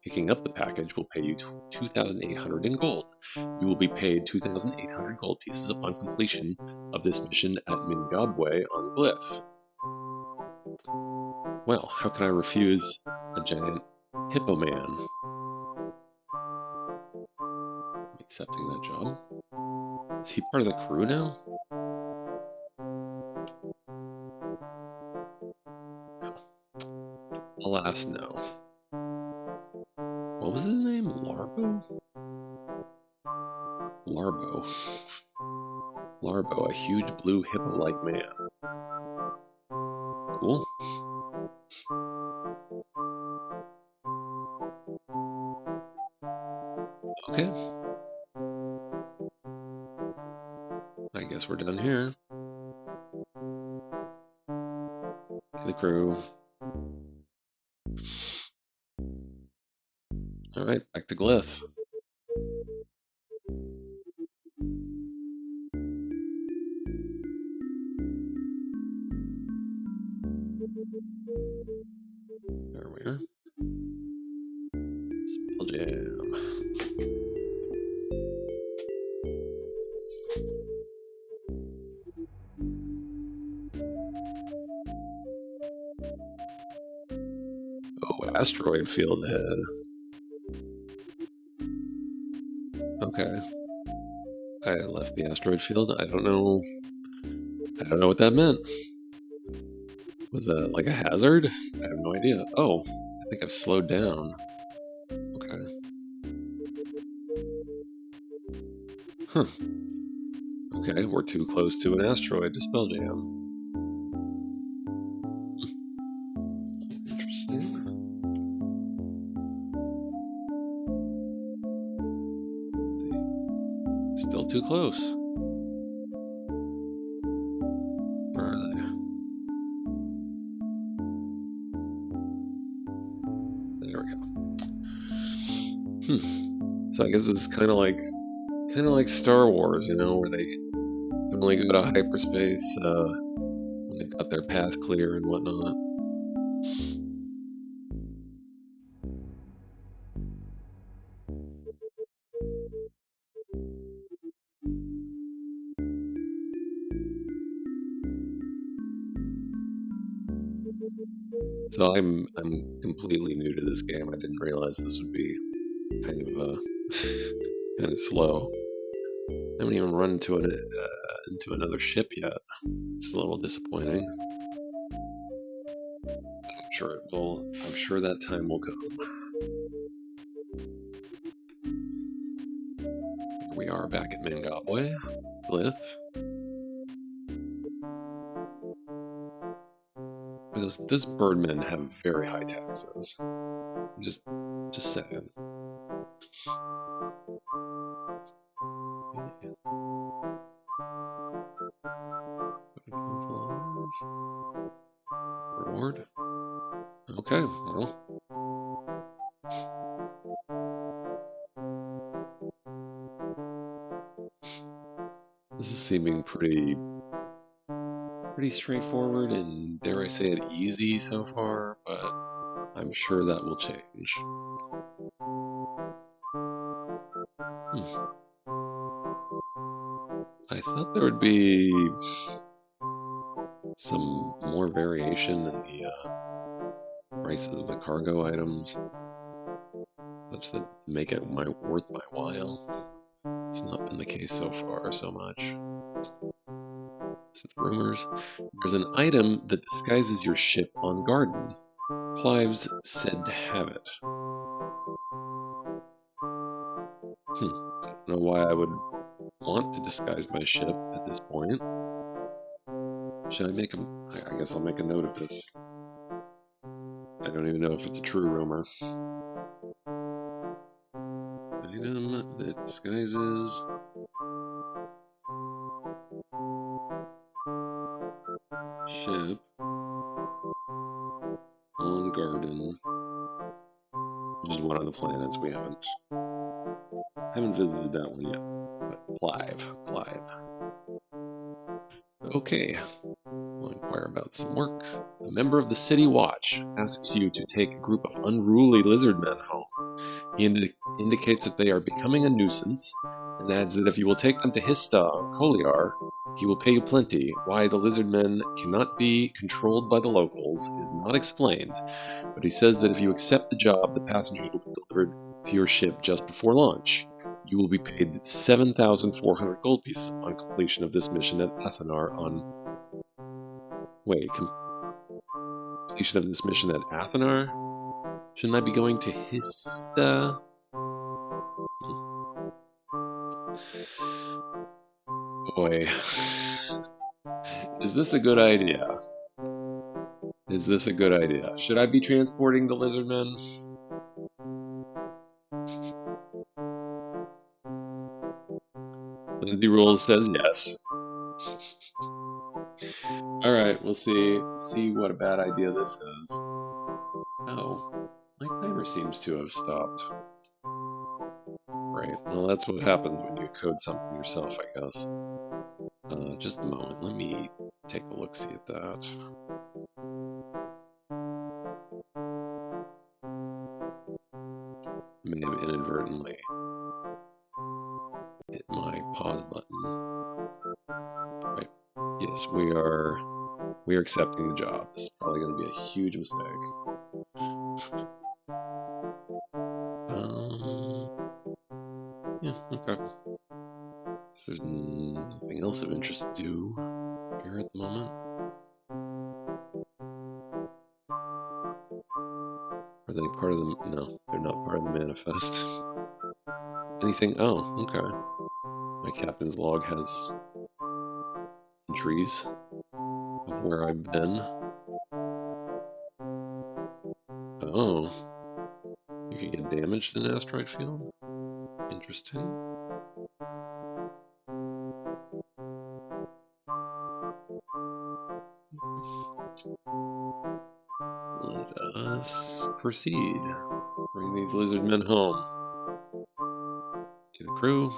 picking up the package will pay you 2,800 in gold. You will be paid 2,800 gold pieces upon completion of this mission at Mingabwe on Glyph. Well, how can I refuse a giant hippo man? I'm accepting that job. Is he part of the crew now? Alas, no. What was his name? Larbo? Larbo. Larbo, a huge blue hippo-like man. Cool. Okay. I guess we're done here. The crew. Alright, back to Glyph. There we are. Spelljam. Oh, asteroid field ahead. Okay. I left the asteroid field. I don't know what that meant. Was that like a hazard? I have no idea. Oh, I think I've slowed down. Okay. Huh. Okay, we're too close to an asteroid to Spelljam. Interesting. Still too close. Where are they? There we go. So I guess it's kind of like Star Wars, you know, where they can only go to hyperspace when they've got their path clear and whatnot. So I'm completely new to this game. I didn't realize this would be kind of slow. I haven't even run into another ship yet. It's a little disappointing. I'm sure it will. I'm sure that time will come. Here we are back at Mangabwe, Glyph. Those birdmen have very high taxes. I'm just saying. Reward? Okay, well. This is seeming pretty straightforward and, dare I say it, easy so far, but I'm sure that will change. I thought there would be some more variation in the prices of the cargo items, such that make it worth my while. It's not been the case so far so much. Some rumors. There's an item that disguises your ship on garden. Clive's said to have it. I don't know why I would want to disguise my ship at this point. Should I make a... I guess I'll make a note of this. I don't even know if it's a true rumor. Item that disguises... ship on garden. Which is one of the planets we haven't visited that one yet. But Clive. Okay. We'll inquire about some work. A member of the City Watch asks you to take a group of unruly lizardmen home. He indicates that they are becoming a nuisance, and adds that if you will take them to Hista on Koliar, he will pay you plenty. Why the lizardmen cannot be controlled by the locals is not explained, but he says that if you accept the job, the passengers will be delivered to your ship just before launch. You will be paid 7,400 gold pieces upon completion of this mission at Athanar on... Wait, completion of this mission at Athanar? Shouldn't I be going to Hista? Boy, is this a good idea? Is this a good idea? Should I be transporting the lizardmen? Lindsay Rules says yes. All right, we'll see what a bad idea this is. Oh, my timer seems to have stopped. Right. Well, that's what happens when you code something yourself, I guess. Just a moment. Let me take a look-see at that. May have inadvertently hit my pause button. Right. Yes, we are accepting the job. This is probably going to be a huge mistake. Yeah, okay. So there's nothing else of interest to do here at the moment. Are they part of the... No, they're not part of the manifest. Anything? Oh, okay. My captain's log has entries of where I've been. Oh, you can get damaged in an asteroid field? Interesting. Let us proceed. Bring these lizardmen home. To the crew.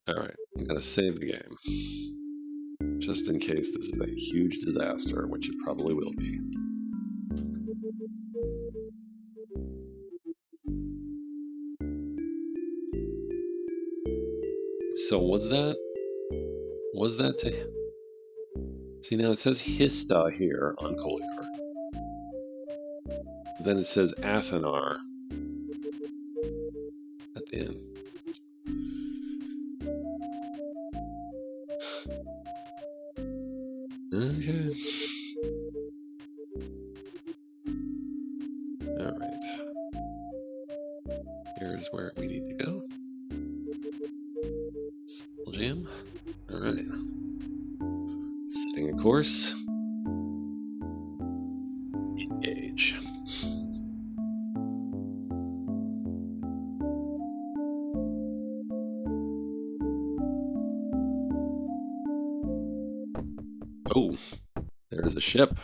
Alright, I'm gonna save the game. Just in case this is a huge disaster, which it probably will be. So was that to... See, now it says Hista here on Collier. Then it says Athanar at the end. Okay. Alright. Here's where we need to go. Spelljam. Alright. Setting a course. Engage. Oh, there's a ship.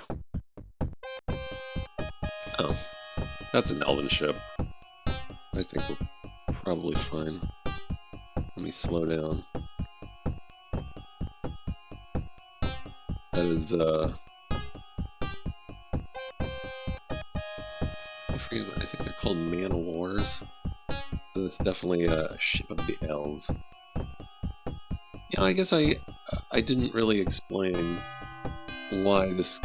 Oh, that's an elven ship. I think we're probably fine. Let me slow down. That is, I forget, I think they're called man o' wars. So that's definitely a ship of the elves. Yeah, I guess I didn't really explain why this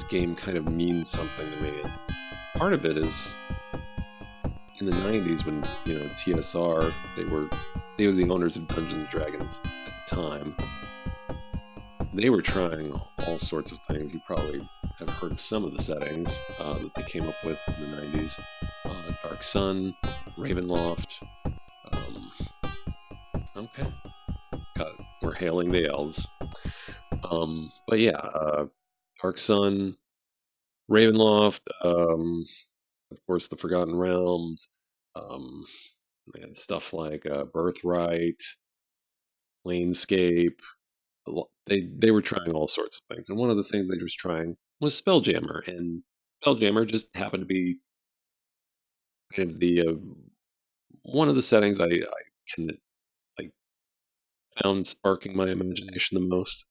game kind of means something to me. And part of it is in the 90s when, you know, TSR, they were the owners of Dungeons and Dragons at the time. They were trying all sorts of things. You probably have heard of some of the settings that they came up with in the 90s. Dark Sun, Ravenloft. Okay. We're hailing the elves. But yeah, Dark Sun, Ravenloft, of course, the Forgotten Realms. They had stuff like Birthright, Planescape. They were trying all sorts of things, and one of the things they were trying was Spelljammer, and Spelljammer just happened to be kind of the one of the settings I can like found sparking my imagination the most.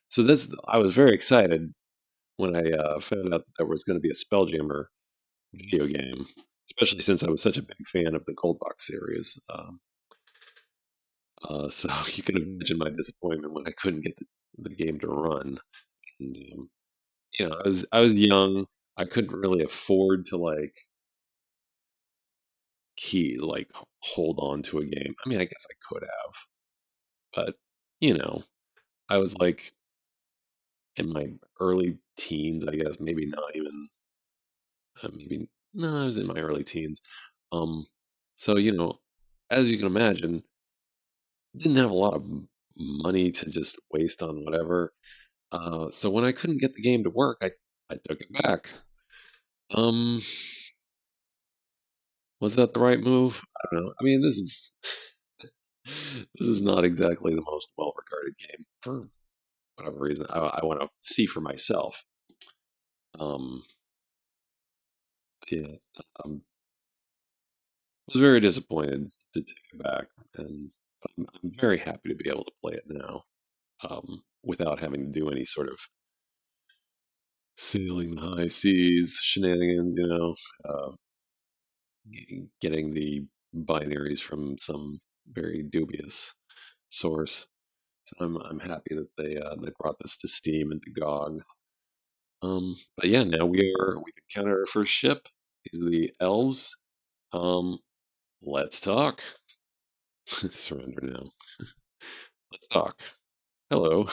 So I was very excited when I found out that there was going to be a Spelljammer video game, especially since I was such a big fan of the Gold Box series. So you can imagine my disappointment when I couldn't get the game to run. And, you know, I was young. I couldn't really afford to like hold on to a game. I mean, I guess I could have, but you know, I was like in my early teens, I guess, maybe not even, maybe, no, I was in my early teens. Um, so, as you can imagine, didn't have a lot of money to just waste on whatever. So when I couldn't get the game to work, I took it back. Um, was that the right move? I don't know. I mean, this is not exactly the most well-regarded game for whatever reason. I want to see for myself. Um, yeah, was very disappointed to take it back, and I'm very happy to be able to play it now, without having to do any sort of sailing the high seas shenanigans. Getting the binaries from some very dubious source. So I'm happy that they brought this to Steam and to GOG. But yeah, now we've encountered our first ship. These are the elves. Um, let's talk. Surrender now. Let's talk. Hello.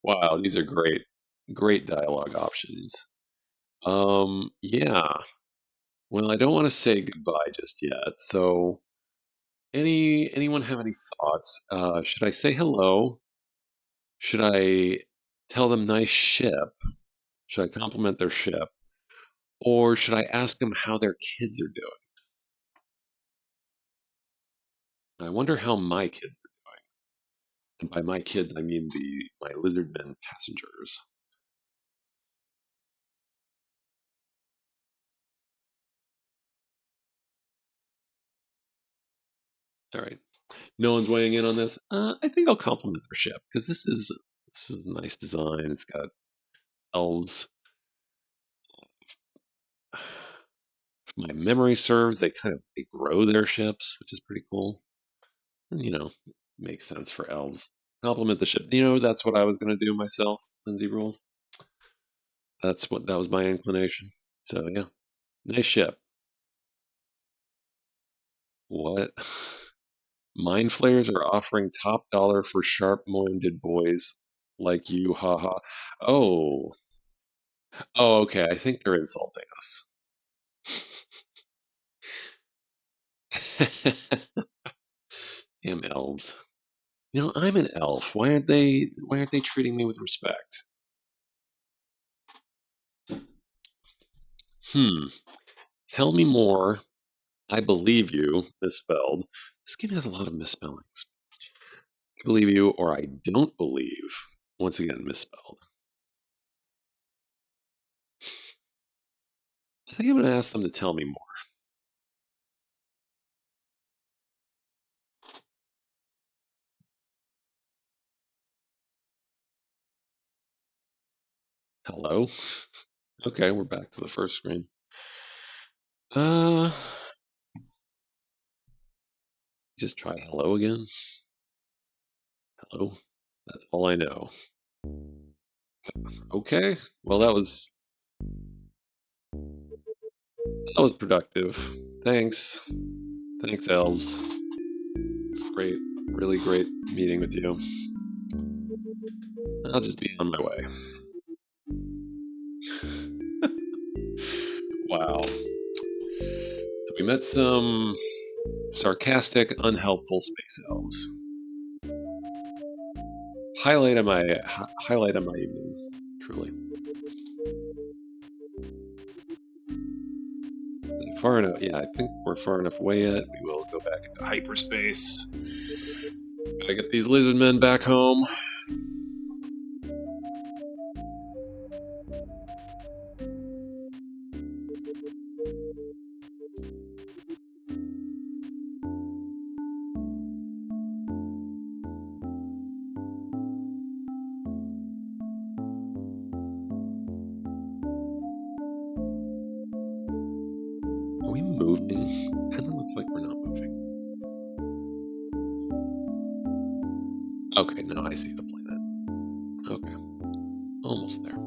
Wow, these are great dialogue options. Yeah. Well, I don't want to say goodbye just yet. So, anyone have any thoughts? Should I say hello? Should I tell them nice ship? Should I compliment their ship? Or should I ask them how their kids are doing? I wonder how my kids are doing. And by my kids, I mean my lizardmen passengers. All right. No one's weighing in on this. I think I'll compliment their ship because this is a nice design. It's got elves. If my memory serves, they grow their ships, which is pretty cool. And, makes sense for elves. Compliment the ship. That's what I was going to do myself, Lindsay rules. That was my inclination. So yeah, nice ship. What? Mind flayers are offering top dollar for sharp-minded boys like you. Haha. Oh, oh, okay. I think they're insulting us. Damn elves. I'm an elf. Why aren't they treating me with respect? Hmm. Tell me more. I believe you. Misspelled. This game has a lot of misspellings. I believe you, or I don't believe. Once again, misspelled. I think I'm going to ask them to tell me more. Hello? Okay, we're back to the first screen. Uh, just try hello again. Hello. That's all I know. Okay. Well, that was productive. Thanks. Thanks, elves. It's great. Really great meeting with you. I'll just be on my way. Wow. So we met some sarcastic, unhelpful space elves. Highlight of my evening. Truly. Far enough. Yeah, I think we're far enough away yet. We will go back into hyperspace. Gotta get these lizard men back home. Are we moving? Kind of looks like we're not moving. Okay, now I see the planet. Okay, almost there.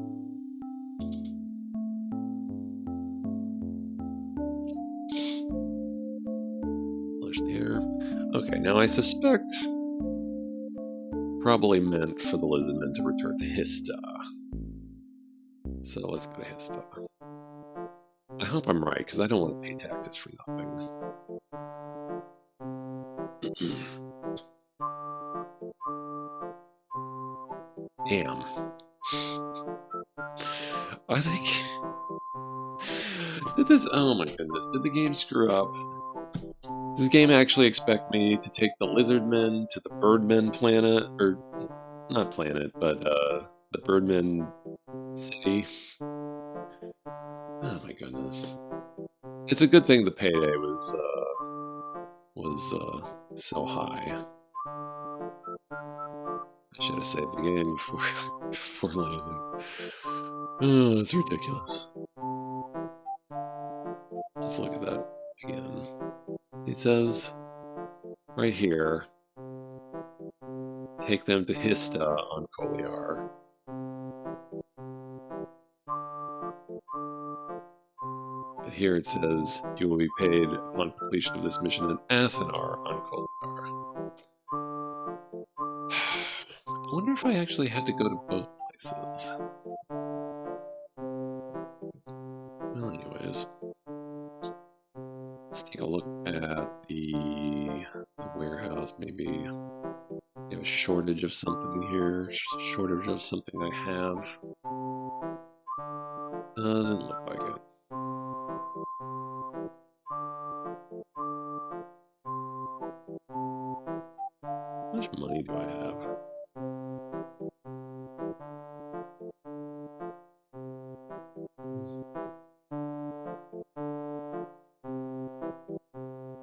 Push the air. Okay, now I suspect probably meant for the lizardmen to return to Hista. So let's go to Hista. I hope I'm right, because I don't want to pay taxes for nothing. Damn. I think... Did this... Oh my goodness. Did the game screw up? Does the game actually expect me to take the lizardmen to the birdmen planet? Or, not planet, but the birdmen city? Oh my goodness. It's a good thing the payday was so high. I should have saved the game before landing. Oh, that's ridiculous. Let's look at that again. It says right here, take them to Hista on Koliar. But here it says, you will be paid upon completion of this mission in Athanar on Koliar. I wonder if I actually had to go to both places. Well, anyways. Let's take a look at the warehouse. Maybe we have a shortage of something here. Shortage of something I have. Doesn't look like it. How much money do I have?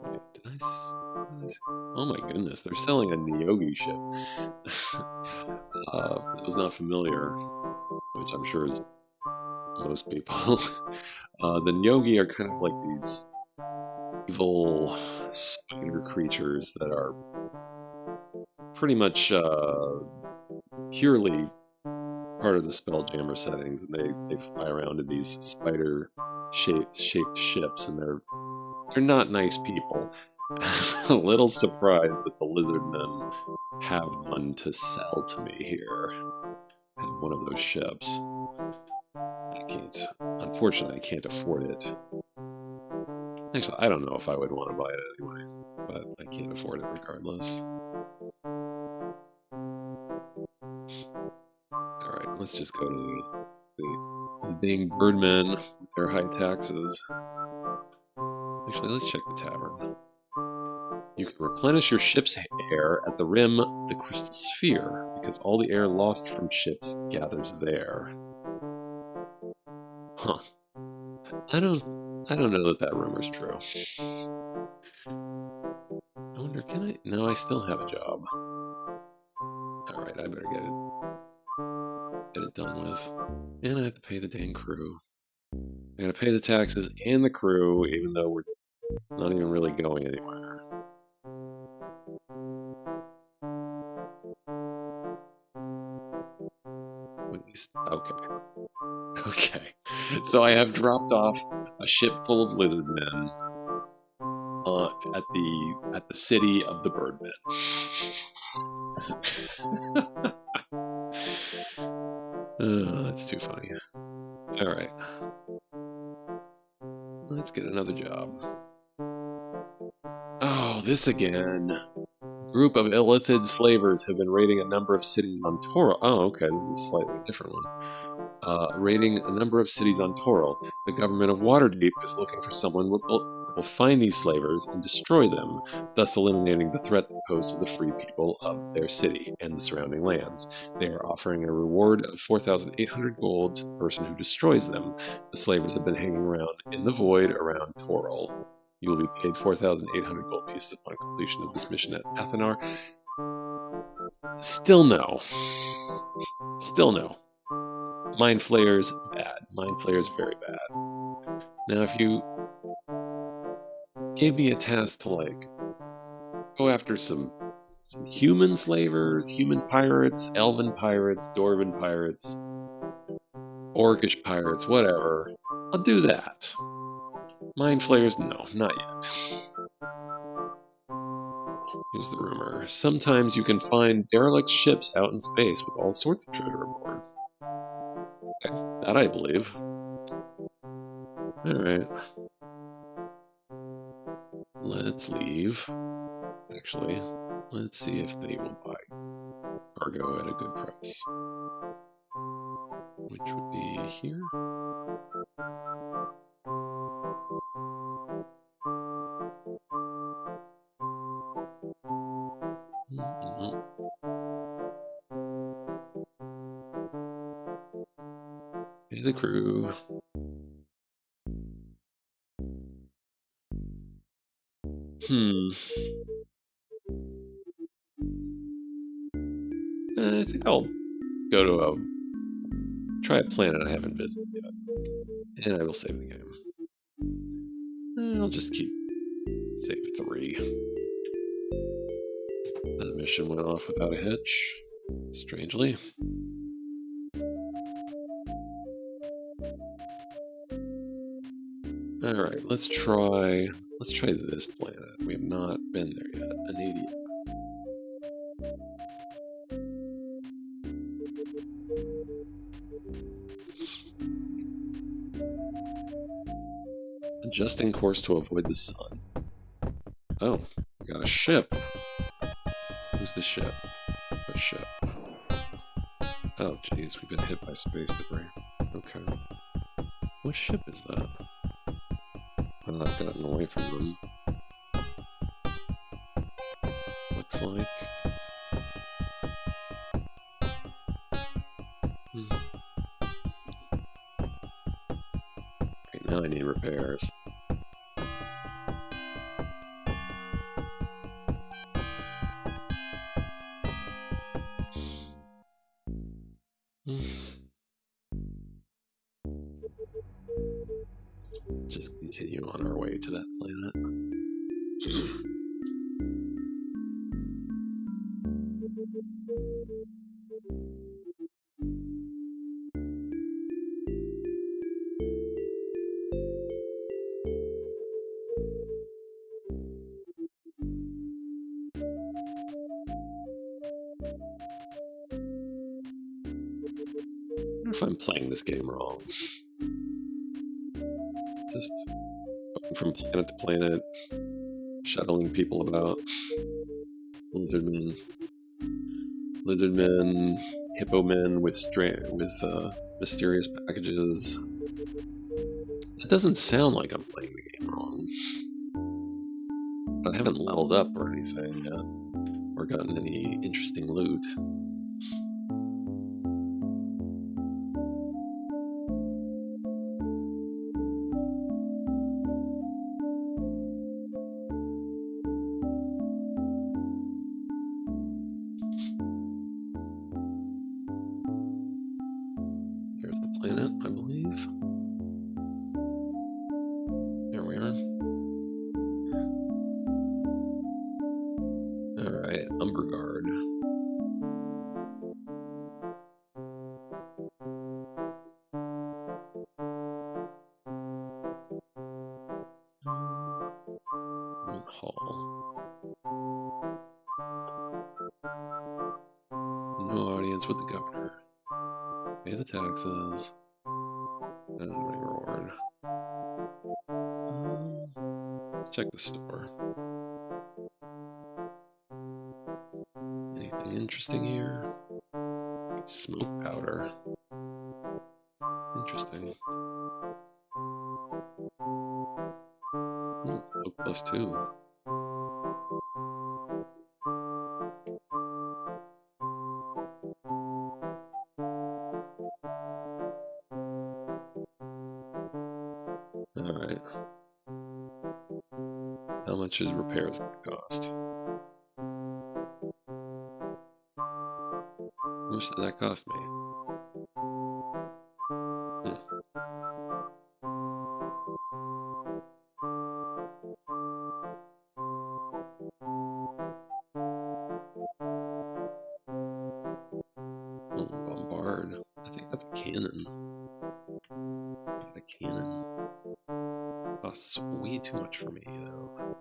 Wait, did I oh my goodness, they're selling a Nyogi ship. It was not familiar, which I'm sure is most people. The Nyogi are kind of like these evil spider creatures that are pretty much purely part of the Spelljammer settings, and they fly around in these spider-shaped ships, and they're not nice people. I'm a little surprised that the lizardmen have one to sell to me here. Have one of those ships. Unfortunately, I can't afford it. Actually, I don't know if I would want to buy it anyway, but I can't afford it regardless. Alright, let's just go to the dang birdmen with their high taxes. Actually, let's check the tavern. You can replenish your ship's air at the rim of the crystal sphere, because all the air lost from ships gathers there. Huh. I don't know that rumor's true. I wonder, can I? No, I still have a job. Alright, I better get it done with. And I have to pay the dang crew. I gotta pay the taxes and the crew, even though we're not even really going anywhere. Okay. Okay. So I have dropped off a ship full of lizardmen at the city of the birdmen. That's too funny. Alright. Let's get another job. Oh, this again. A group of illithid slavers have been raiding a number of cities on Toril. Oh, okay, this is a slightly different one. Raiding a number of cities on Toril. The government of Waterdeep is looking for someone who will find these slavers and destroy them, thus eliminating the threat they pose to the free people of their city and the surrounding lands. They are offering a reward of 4,800 gold to the person who destroys them. The slavers have been hanging around in the void around Toril. You will be paid 4,800 gold pieces upon completion of this mission at Athanar. Still no. Still no. Mind Flayer's bad. Mind Flayer's very bad. Now, if you gave me a task to, like, go after some human slavers, human pirates, elven pirates, dwarven pirates, orcish pirates, whatever, I'll do that. Mind Flayers, no, not yet. Here's the rumor. Sometimes you can find derelict ships out in space with all sorts of treasure aboard. Okay, that I believe. Alright. Let's leave. Actually, let's see if they will buy cargo at a good price. Which would be here. Hey, the crew. I think I'll go to try a planet I haven't visited yet. And I will save the game. I'll just save 3. That mission went off without a hitch. Strangely. Alright, let's try this planet. We have not been there yet. Anadia. Adjusting course to avoid the sun. Oh, we got a ship. Who's the ship? What ship? Oh, jeez, we've been hit by space debris. Okay. What ship is that? Well, I've gotten away from them. Looks like. Right now I need repairs. Just continue on our way to that planet. I wonder if I'm playing this game wrong. Just going from planet to planet, shuttling people about. Lizardmen, hippo men with mysterious packages. It doesn't sound like I'm playing the game wrong. But I haven't leveled up or anything yet, or gotten any interesting loot. There's the planet, I believe. There we are. Alright, Umberguard. Hall. No audience with the governor. Pay the taxes. And my reward. Let's check the store. Anything interesting here? Smoke powder. Interesting. Oak +2. Alright. How much is repairs going to cost? How much did that cost me? Oh, bombard. I think that's a cannon. A cannon. Costs way too much for me, though.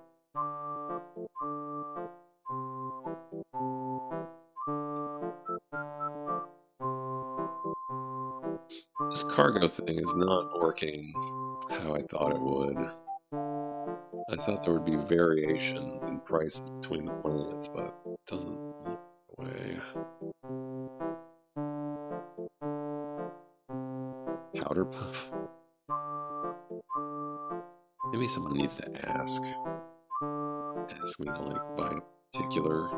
This cargo thing is not working how I thought it would. I thought there would be variations in prices between the planets, but it doesn't look that way. Powder puff? Maybe someone needs to ask me to like buy a particular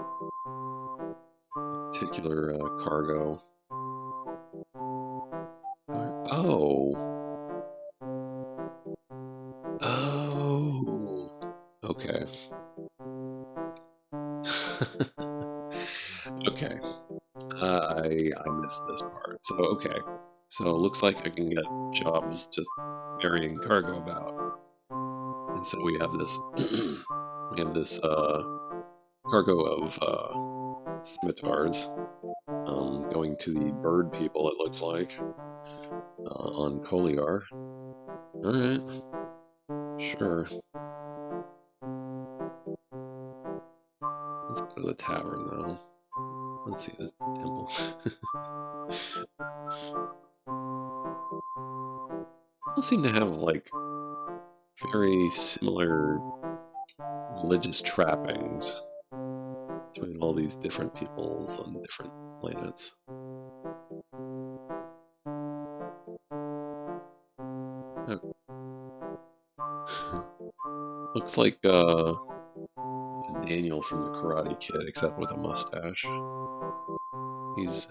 cargo. Oh. Okay. Okay. I missed this part. So okay. So it looks like I can get jobs just carrying cargo about. And so we have this cargo of scimitars going to the bird people, it looks like, on Koliar. Alright. Sure. Let's go to the tavern though. Let's see this temple. People seem to have like very similar religious trappings between all these different peoples on different planets. Okay. Looks like Daniel from the Karate Kid, except with a mustache.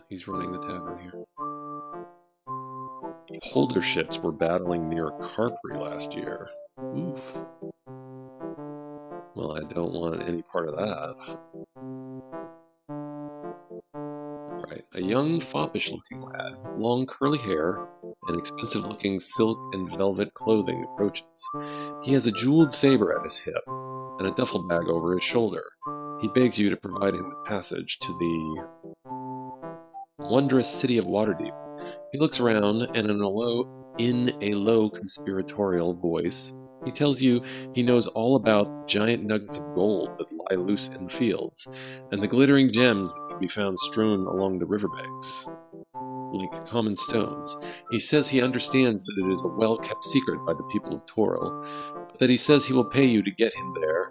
He's running the tavern here. Holder ships were battling near Carpri last year. Oof. Well, I don't want any part of that. Alright, a young, foppish-looking lad with long curly hair and expensive-looking silk and velvet clothing approaches. He has a jeweled saber at his hip and a duffel bag over his shoulder. He begs you to provide him with passage to the wondrous city of Waterdeep. He looks around and in a low conspiratorial voice, he tells you he knows all about giant nuggets of gold that lie loose in the fields, and the glittering gems that can be found strewn along the riverbanks, like common stones. He says he understands that it is a well-kept secret by the people of Toril, but that he says he will pay you to get him there,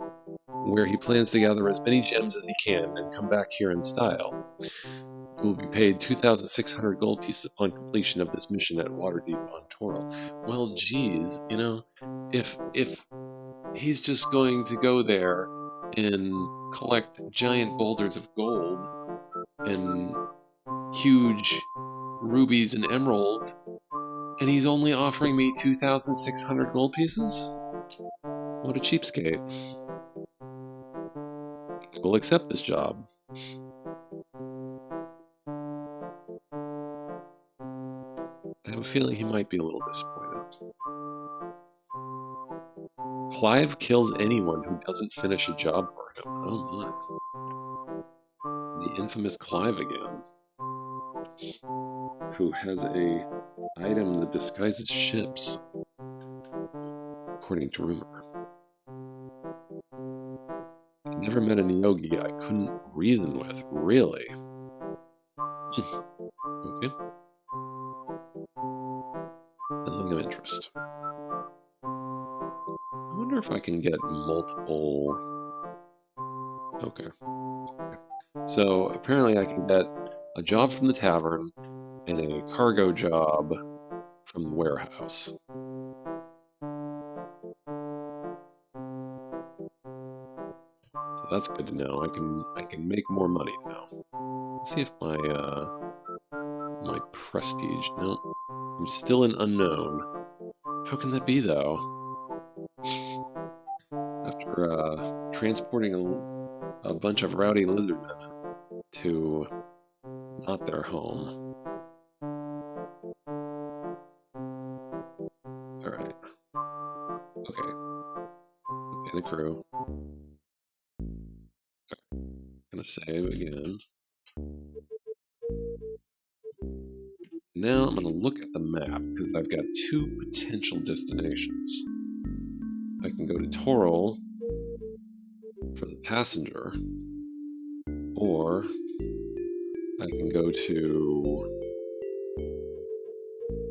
where he plans to gather as many gems as he can and come back here in style. You will be paid 2,600 gold pieces upon completion of this mission at Waterdeep on Toril. Well, geez, you know, if he's just going to go there and collect giant boulders of gold and huge rubies and emeralds, and he's only offering me 2,600 gold pieces? What a cheapskate. I will accept this job. I have a feeling he might be a little disappointed. Clive kills anyone who doesn't finish a job for him. Oh my. The infamous Clive again. Who has a item that disguises ships, according to rumor. I never met a Neogi I couldn't reason with, really. Okay. Nothing of interest. I wonder if I can get multiple... Okay. So apparently I can get a job from the tavern and a cargo job from the warehouse. So that's good to know. I can make more money now. Let's see if my my prestige. No, I'm still an unknown. How can that be though? After transporting a bunch of rowdy lizardmen to not their home. Alright. Okay. Pay the crew. Gonna save again. Now I'm gonna look at the map because I've got two potential destinations. I can go to Toril for the passenger, or I can go to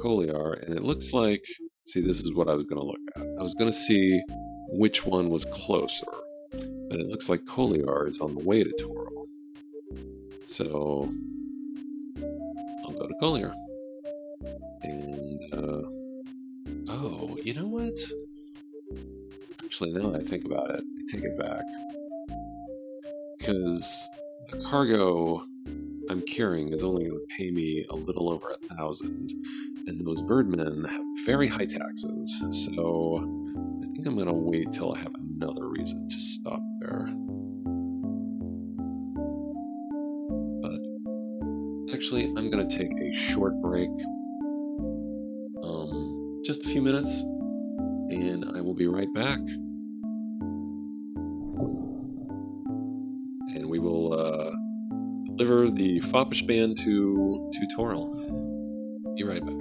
Koliar, and it looks like, see, this is what I was going to look at. I was going to see which one was closer, but it looks like Koliar is on the way to Toril. So I'll go to Koliar. And, oh, you know what? Actually, now that I think about it, I take it back. Because the cargo I'm carrying is only going to pay me a little over 1,000, and those birdmen have very high taxes, so I think I'm going to wait till I have another reason to stop there. But actually, I'm going to take a short break, just a few minutes, and I will be right back. And we will deliver the foppish band to Toril. Be right back.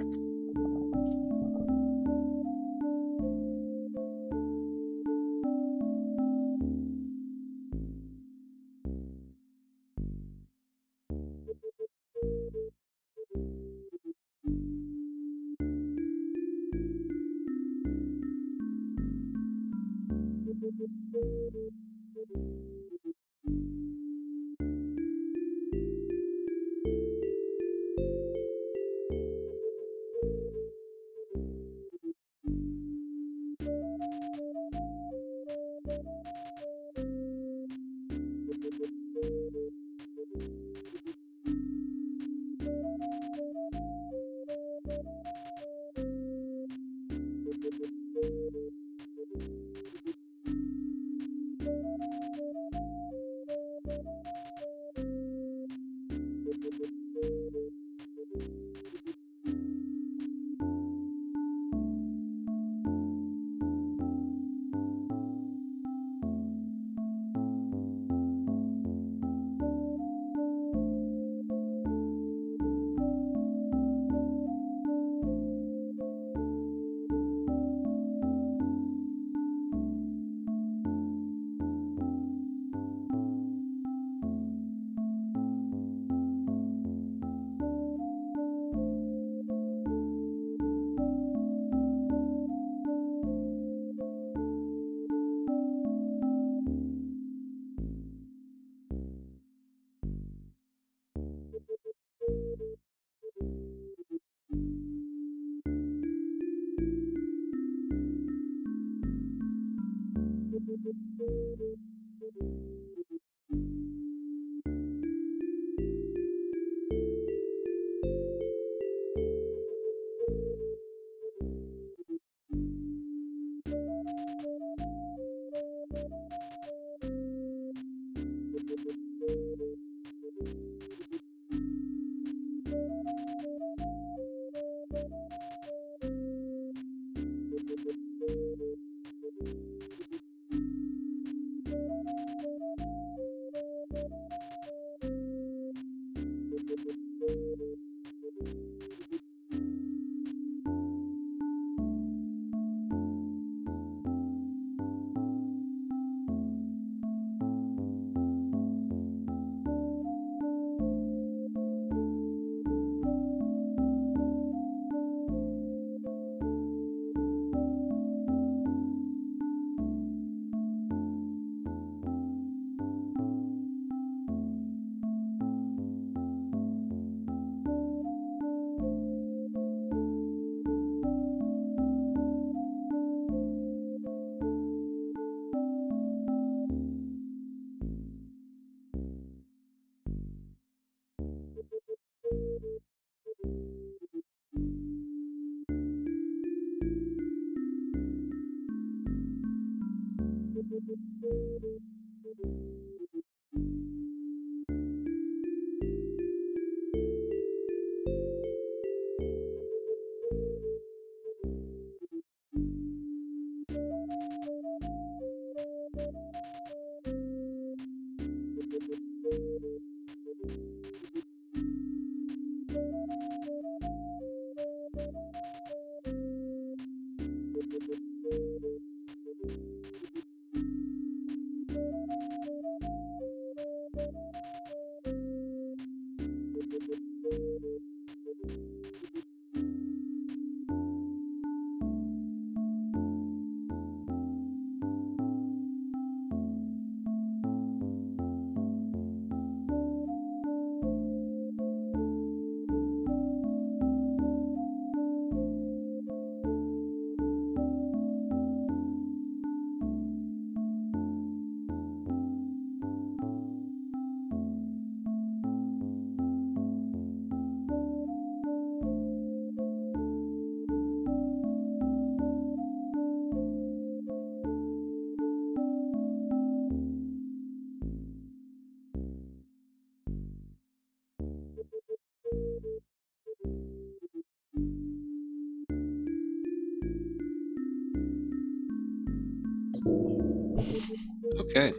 Okay,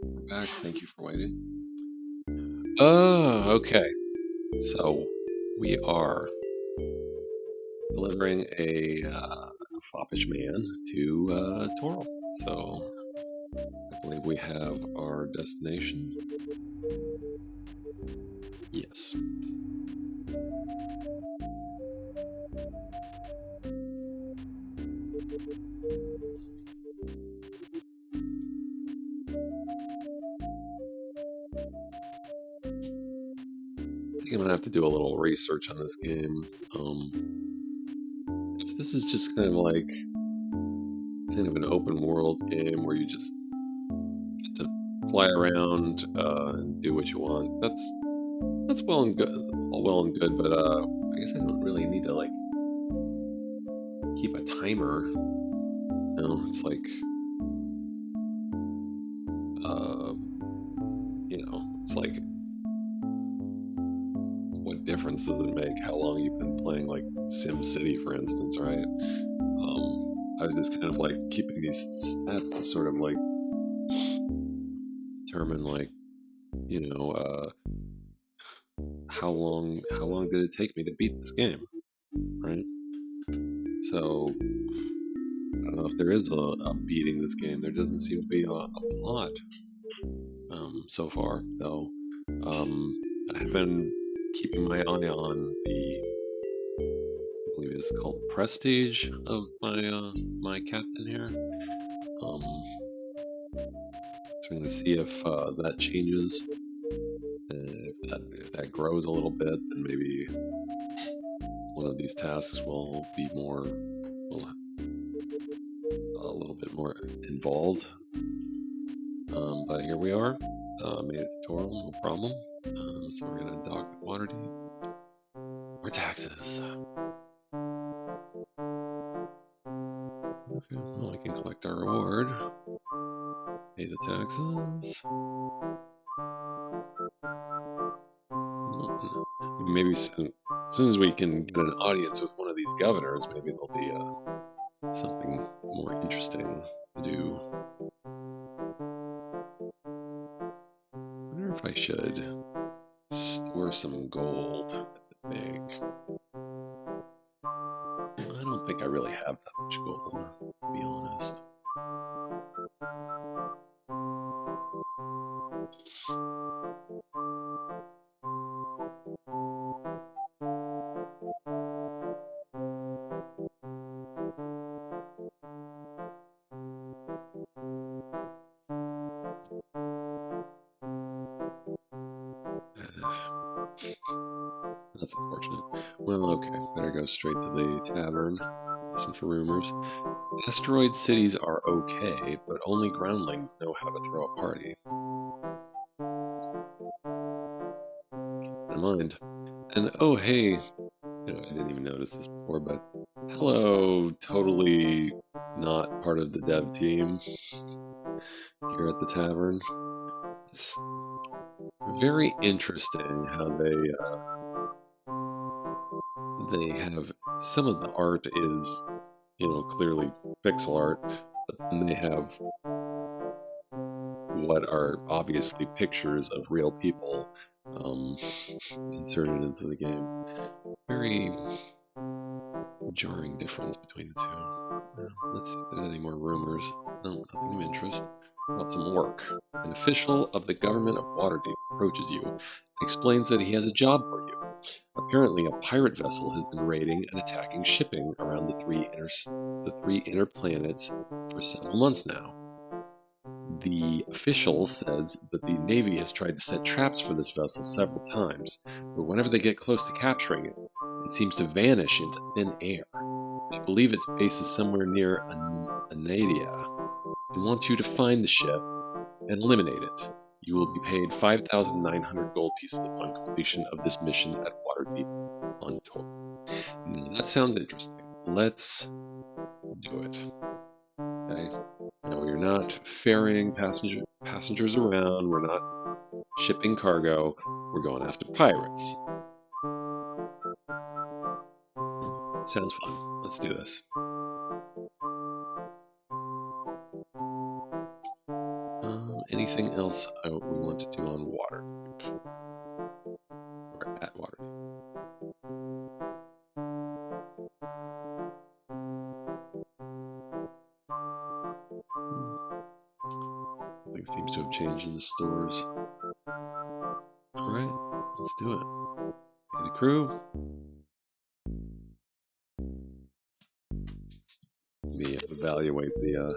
we're back. Thank you for waiting. Okay. So we are delivering a foppish man to Toril. So I believe we have our destination. Yes. I think I'm gonna have to do a little research on this game. If this is just kind of an open world game where you just get to fly around and do what you want, that's well and good, all well and good. But I guess I don't really need to keep a timer. No, it's uh, it's like, what difference does it make how long you've been playing, like Sim City, for instance, right? I was just kind of keeping these stats to sort of determine how long did it take me to beat this game, right? So I don't know if there is a beating this game. There doesn't seem to be a plot so far, though. I have been keeping my eye on I believe it's called prestige of my captain here. Trying to see if that changes. If that grows a little bit, then maybe one of these tasks will be a little bit more involved. But here we are. Made a tutorial, no problem. So we're gonna dock at Waterdeep. More taxes. Okay, well, we can collect our reward. Pay the taxes. Maybe soon, as soon as we can get an audience with one of these governors, maybe there'll be something more interesting to do. I wonder if I should store some gold at the bank. I don't think I really have that much gold, to be honest. That's unfortunate. Well, okay. Better go straight to the tavern. Listen for rumors. Asteroid cities are okay, but only groundlings know how to throw a party. Keep in mind. And oh, hey, I didn't even notice this before, but hello, totally not part of the dev team here at the tavern. It's very interesting how they have some of the art is clearly pixel art, but then they have what are obviously pictures of real people inserted into the game. Very jarring difference between the two. Let's see if there's any more rumors. No, nothing of interest. About some work. An official of the government of Waterdeep approaches you and explains that he has a job for you. Apparently, a pirate vessel has been raiding and attacking shipping around the three inner planets for several months now. The official says that the Navy has tried to set traps for this vessel several times, but whenever they get close to capturing it, it seems to vanish into thin air. They believe its base is somewhere near Anadia and want you to find the ship and eliminate it. You will be paid 5,900 gold pieces upon completion of this mission at Waterdeep on tour. Now, that sounds interesting. Let's do it. Okay. Now, we're not ferrying passengers around. We're not shipping cargo. We're going after pirates. Sounds fun. Let's do this. Anything else we want to do on water? Or at water? Nothing seems to have changed in the stores. Alright, let's do it. Hey, the crew. Let me evaluate the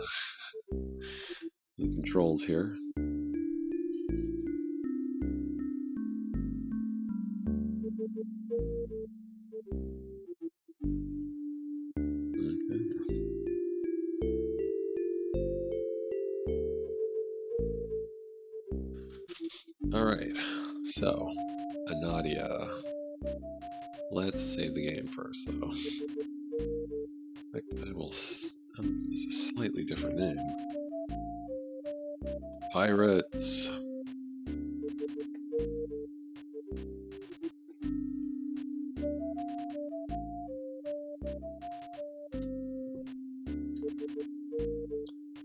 controls here. Alright, so, Anadia. Let's save the game first, though. I will. This is a slightly different name. Pirates.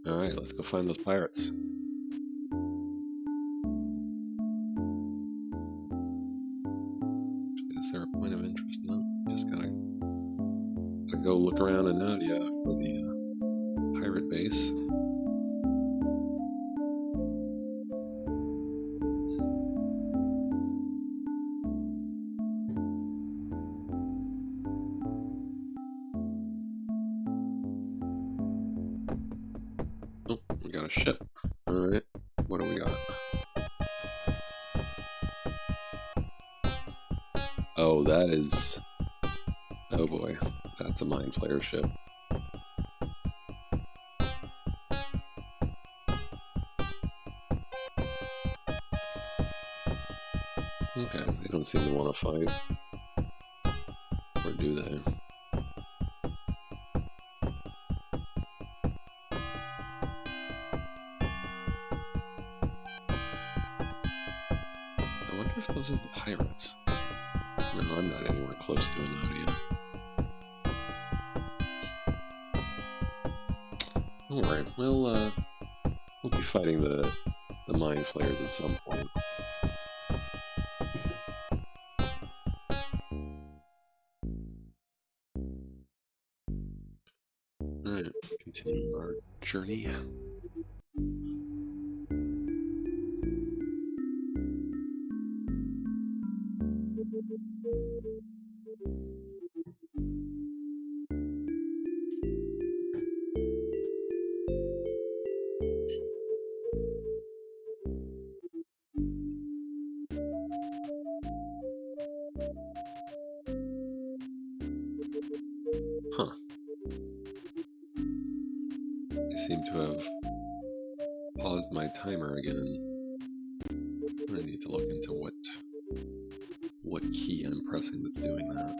Alright, let's go find those pirates. Is there a point of interest? No, just gotta go look around in Nadia for the pirate base. Oh, we got a ship. Alright, what do we got? Oh, that is... Oh boy, that's a Mind Flayer ship. Okay, they don't seem to want to fight. Or do they? I wonder if those are the pirates. No, I'm not anywhere close to Anadia. Don't worry, we'll be fighting the Mind Flayers at some point. Alright, continue our journey. Huh. I seem to have paused my timer again. I need to look into what key I'm pressing that's doing that.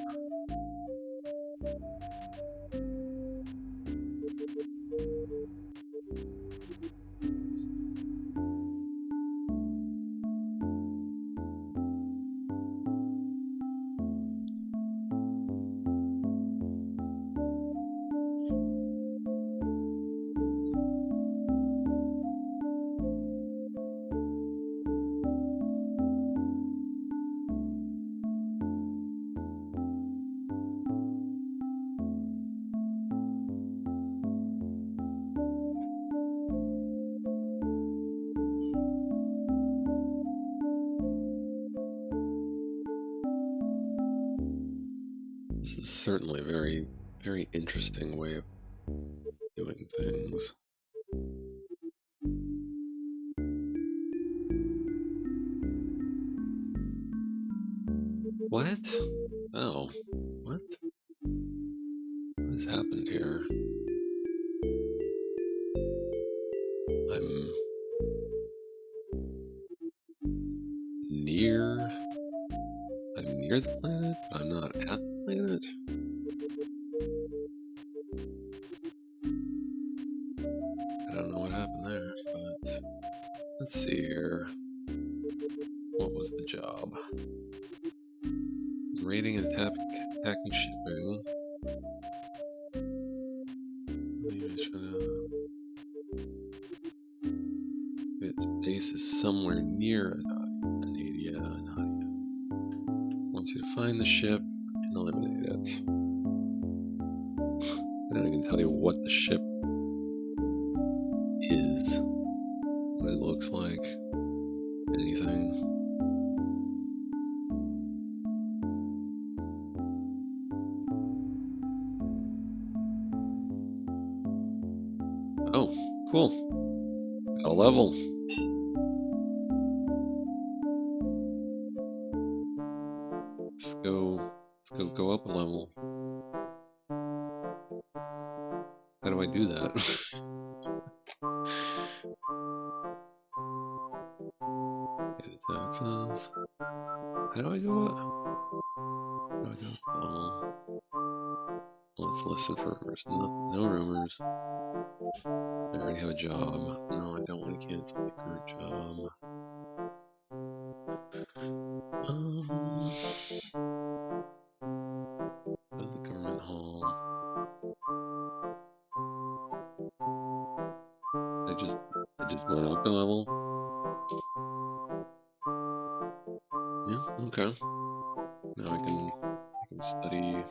This is certainly a very, very interesting way of doing things. What? Oh, what? What has happened here? I'm near the planet, but I'm not at the planet. I don't know what happened there, but let's see here. What was the job? Raiding and attacking shipping. its base is somewhere near Anadia. Wants you to find the ship and eliminate it. I don't even tell you what the ship is, what it looks like, anything. Oh, cool. Got a level. Let's go up a level. How do I do that? Pay the taxes. How do I do it? How do I go up a level? Let's listen for rumors. No rumors. I already have a job. No, I don't want to cancel the current job. The government hall. I just went up a level. Yeah, okay. Now I can study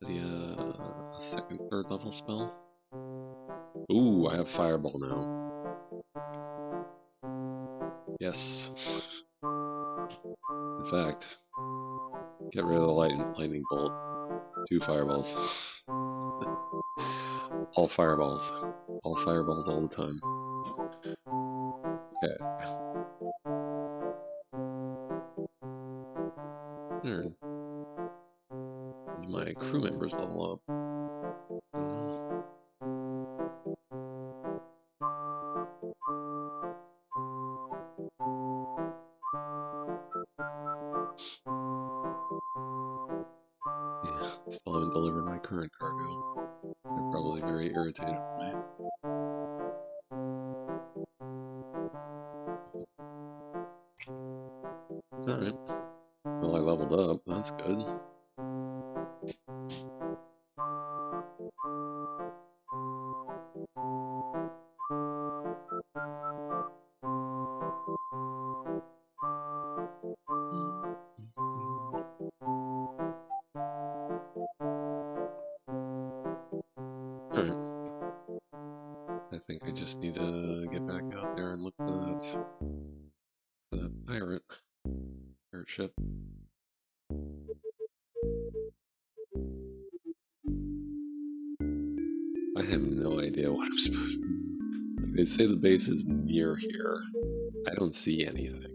a second, third level spell. Ooh, I have fireball now. Yes. In fact, get rid of the lightning bolt. 2 fireballs. All fireballs. All fireballs all the time. Okay. Alright. My crew members level up. Yeah, still haven't delivered my current cargo. They're probably very irritated with me. Alright. Well, I leveled up. That's good. Alright. I think I just need to get back out there and look for that pirate ship. I have no idea what I'm supposed to do. Like, they say the base is near here. I don't see anything.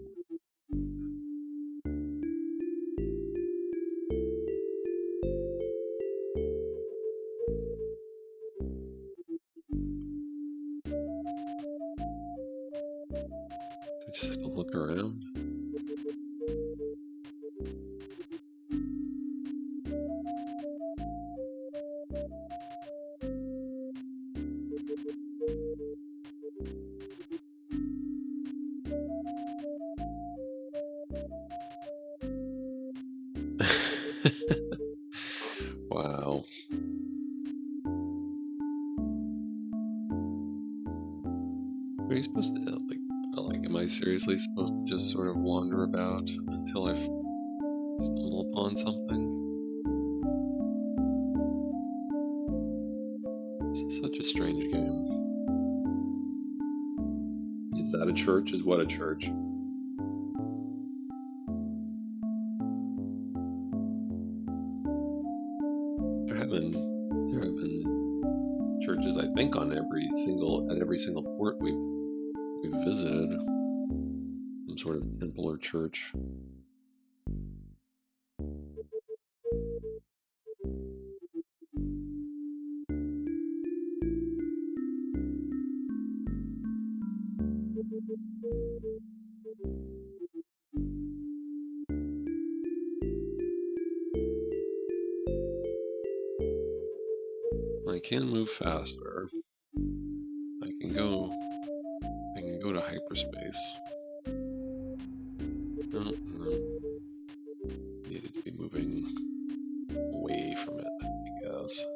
I just have to look around. Wow. Are you supposed to, am I seriously supposed to just sort of wander about until I stumble upon something? This is such a strange game. Is that a church? Is what a church? There have been churches, I think, on every single port we've visited. Some sort of temple or church. I can move faster. I can go to hyperspace. No. Needed to be moving away from it, I guess.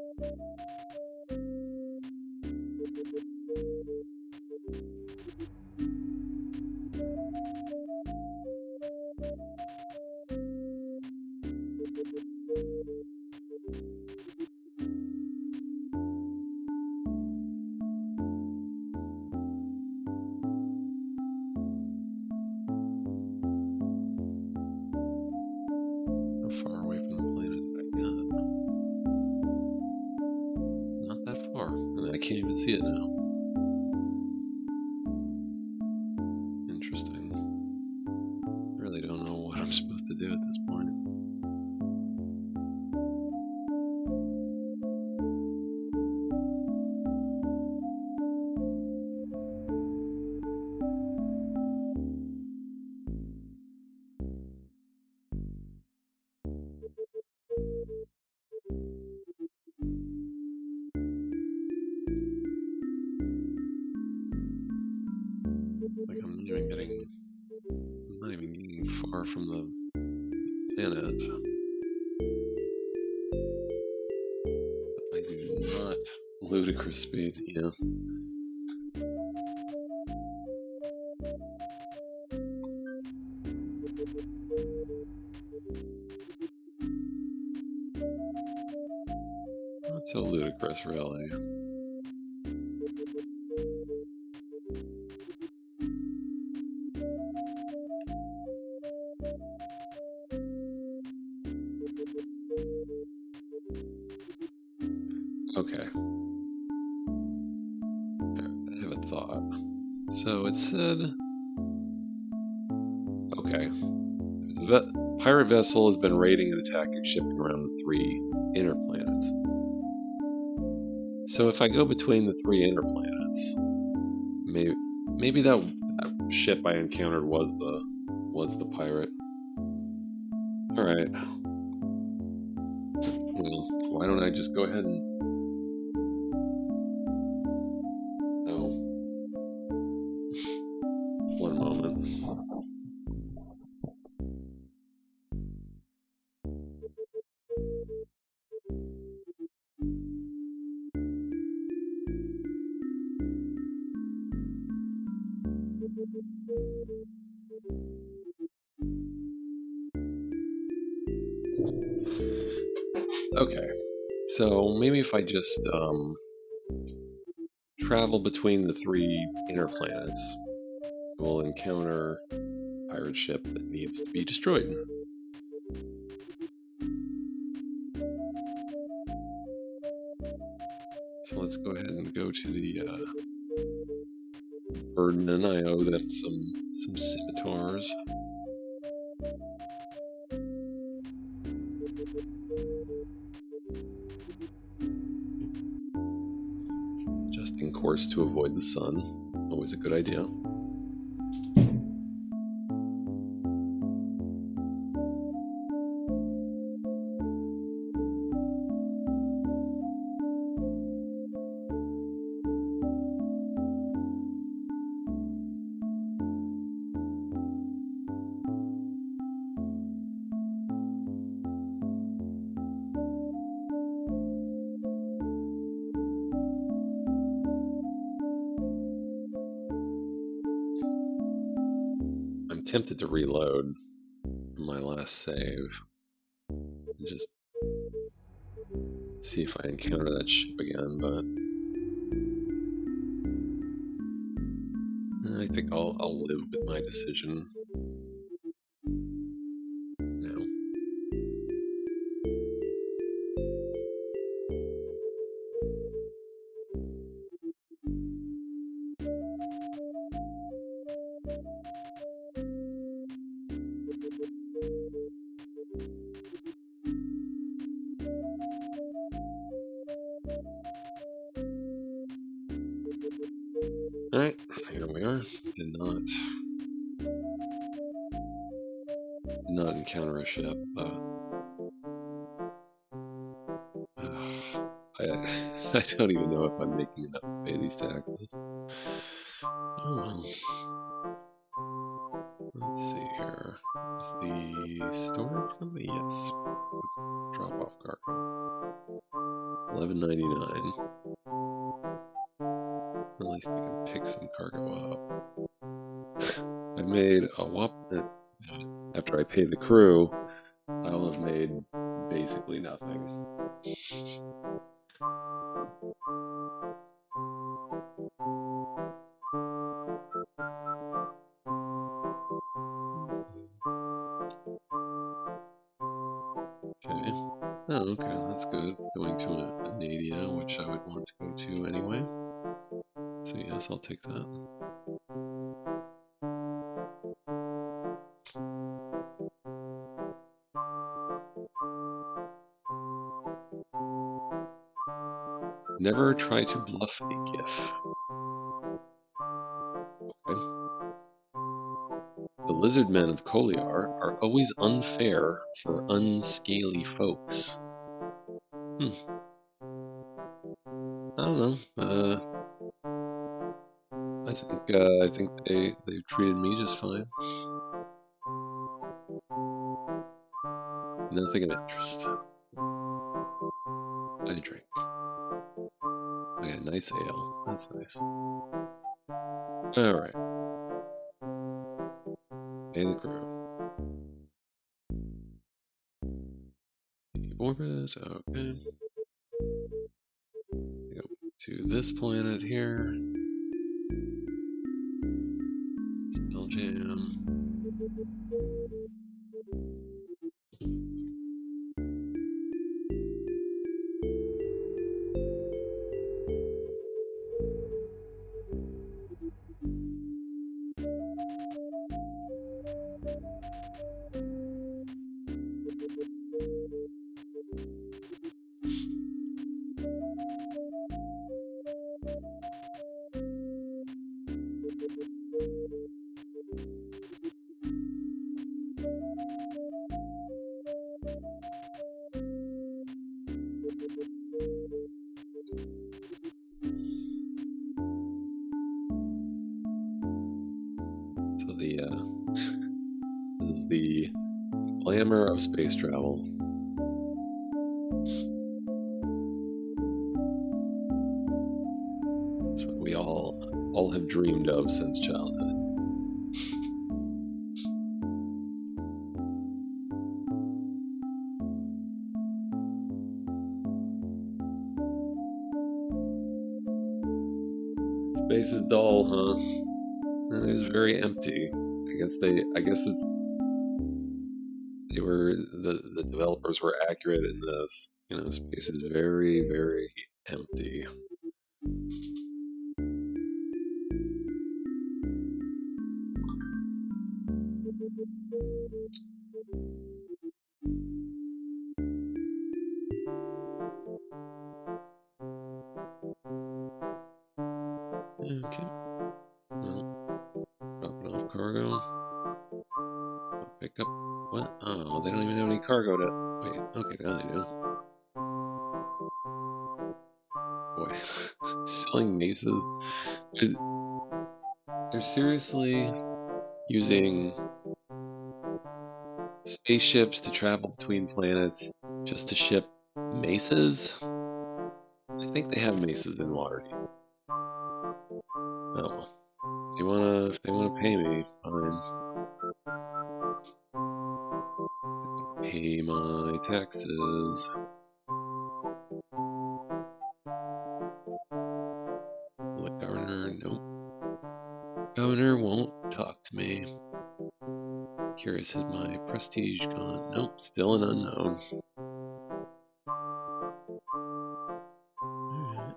can't even see it now. Interesting. I really don't know what I'm supposed to do at this point. Like I'm not even getting far from the planet. I do not ludicrous speed, yeah. Not so ludicrous, really. Okay. I have a thought. So it said, okay, the pirate vessel has been raiding and attacking shipping around the 3 inner planets. So if I go between the 3 inner planets, maybe that ship I encountered was the pirate. All right. Well, why don't I just go ahead and... Oh. One moment. Okay. So maybe if I just travel between the 3 inner planets, we'll encounter a pirate ship that needs to be destroyed. So let's go ahead and go to the burden, and I owe them some scimitars. Adjusting course to avoid the sun. Always a good idea. I'm tempted to reload my last save and just see if I encounter that ship again, but I think I'll live with my decision now. Alright, here we are. Did not encounter a ship, but I don't even know if I'm making enough to pay these taxes. Oh well. Let's see here. Is the storage company? Yes. Drop off cargo. $11.99. At least I can pick some cargo up. I made a after I pay the crew, I'll have made basically nothing. Okay. Oh, okay, that's good. Going to a Nadia, which I would want to go to anyway. So yes, I'll take that. Never try to bluff a GIF. Okay. The lizardmen of Koliar are always unfair for unscaly folks. I don't know. I think they've treated me just fine. Nothing of interest. I drink. I got nice ale. That's nice. All right. And crew. The orbit. Okay. Go to this planet here. Spelljammer. So this is the glamour of space travel. It's what we all have dreamed of since childhood. Space is dull, huh? It is very empty. I guess the developers were accurate in this. You know, space is very, very empty. Okay. Well, dropping off cargo. I'll pick up. What? Oh, they don't even have any cargo to. Wait. Okay, now they do. Boy, selling maces. They're seriously using spaceships to travel between planets just to ship maces? I think they have maces in Waterdeep. Oh well. If they wanna pay me, fine. Pay my taxes. Will the governor? Nope. Governor won't talk to me. Curious, has my prestige gone? Nope, still an unknown. Alright.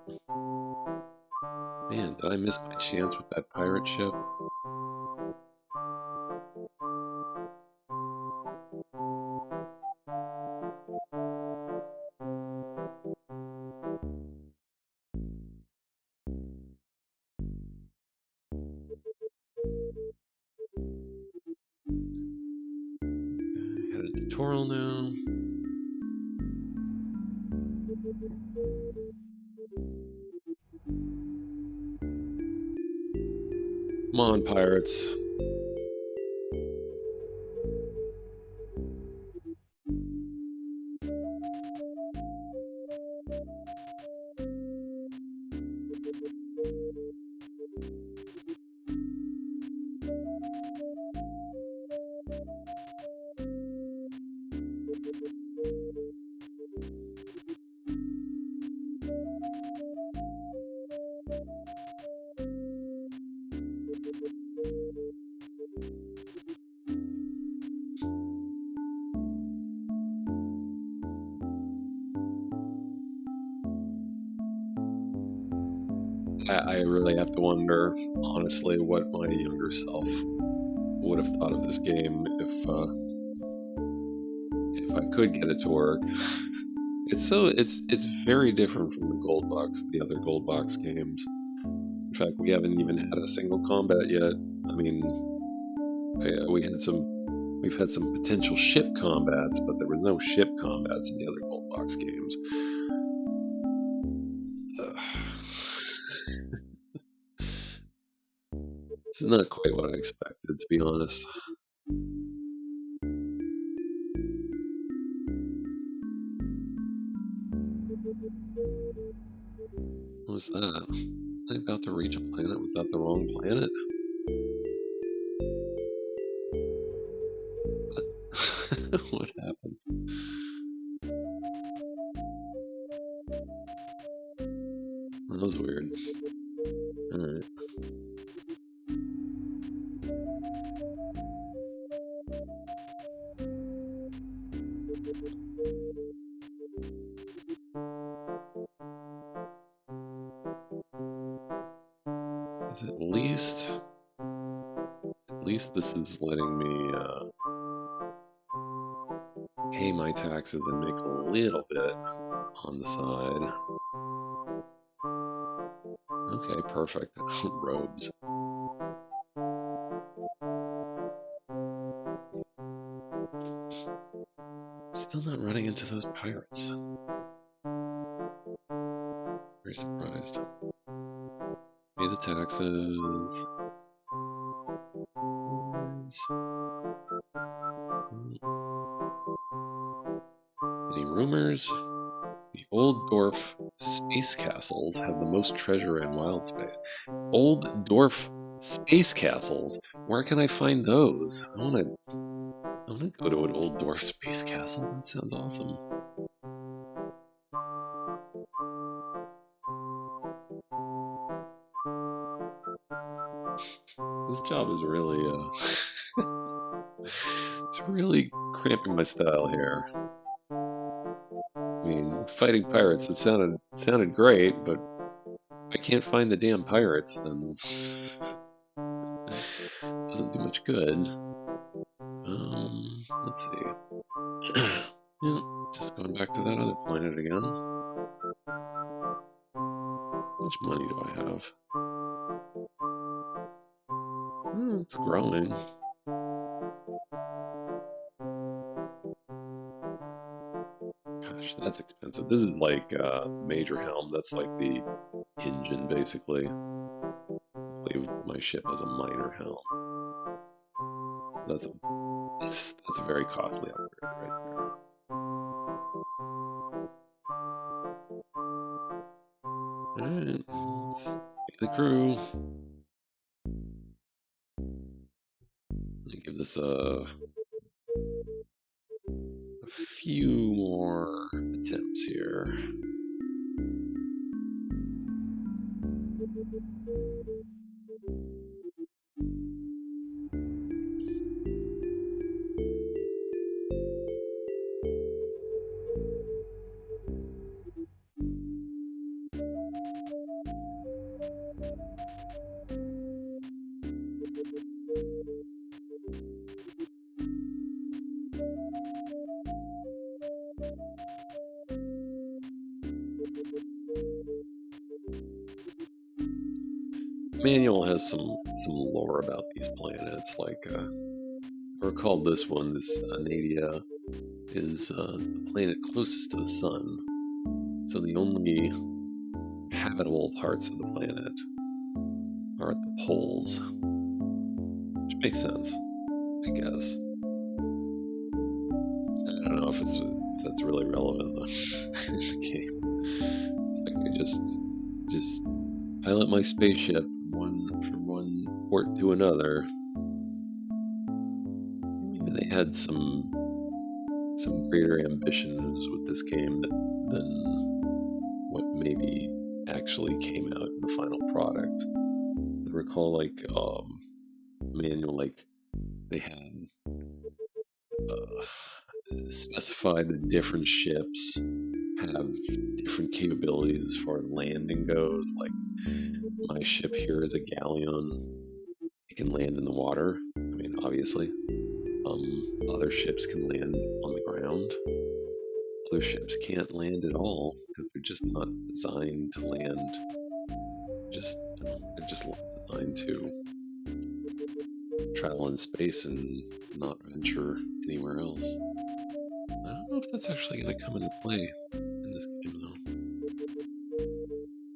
Man, did I miss my chance with that pirate ship? Had a tutorial now. Come on, pirates. I really have to wonder, honestly, what my younger self would have thought of this game if I could get it to work. It's very different from the other gold box games. In fact, we haven't even had a single combat yet. I mean, we've had some potential ship combats, but there was no ship combats in the other gold box games. This is not quite what I expected, to be honest. What was that? Was I about to reach a planet? Was that the wrong planet? What happened? That was weird. Alright. Is at least this is letting me pay my taxes and make a little bit on the side. Okay, perfect. Robes. Still not running into those pirates. Very surprised. Pay the taxes. Any rumors? The old dwarf space castles have the most treasure in wild space. Old dwarf space castles? Where can I find those? I want to go to an old dwarf space castle. That sounds awesome. This job is really it's really cramping my style here. I mean, fighting pirates, it sounded great, but if I can't find the damn pirates, then it doesn't do much good. Let's see. Yeah, just going back to that other planet again. How much money do I have? It's growing. Gosh, that's expensive. This is like Major Helm. That's like the engine, basically. I believe my ship has a minor helm. That's a very costly upgrade right there. Alright, let's meet the crew. Let me give this a few more attempts here. Manual has some lore about these planets. Like I recall this one, this Anadia, is the planet closest to the sun. So the only habitable parts of the planet are at the poles, which makes sense, I guess. I don't know if that's really relevant in the game. It's like I just pilot my spaceship from one port to another. Maybe they had some greater ambitions with this game than what maybe actually came out in the final product. I recall like Manual, like they had specified the different ships have different capabilities as far as landing goes. Like my ship here is a galleon. It can land in the water. I mean, obviously. Other ships can land on the ground. Other ships can't land at all because they're just not designed to land. They're just designed to travel in space and not venture anywhere else. I don't know if that's actually going to come into play in this game, though.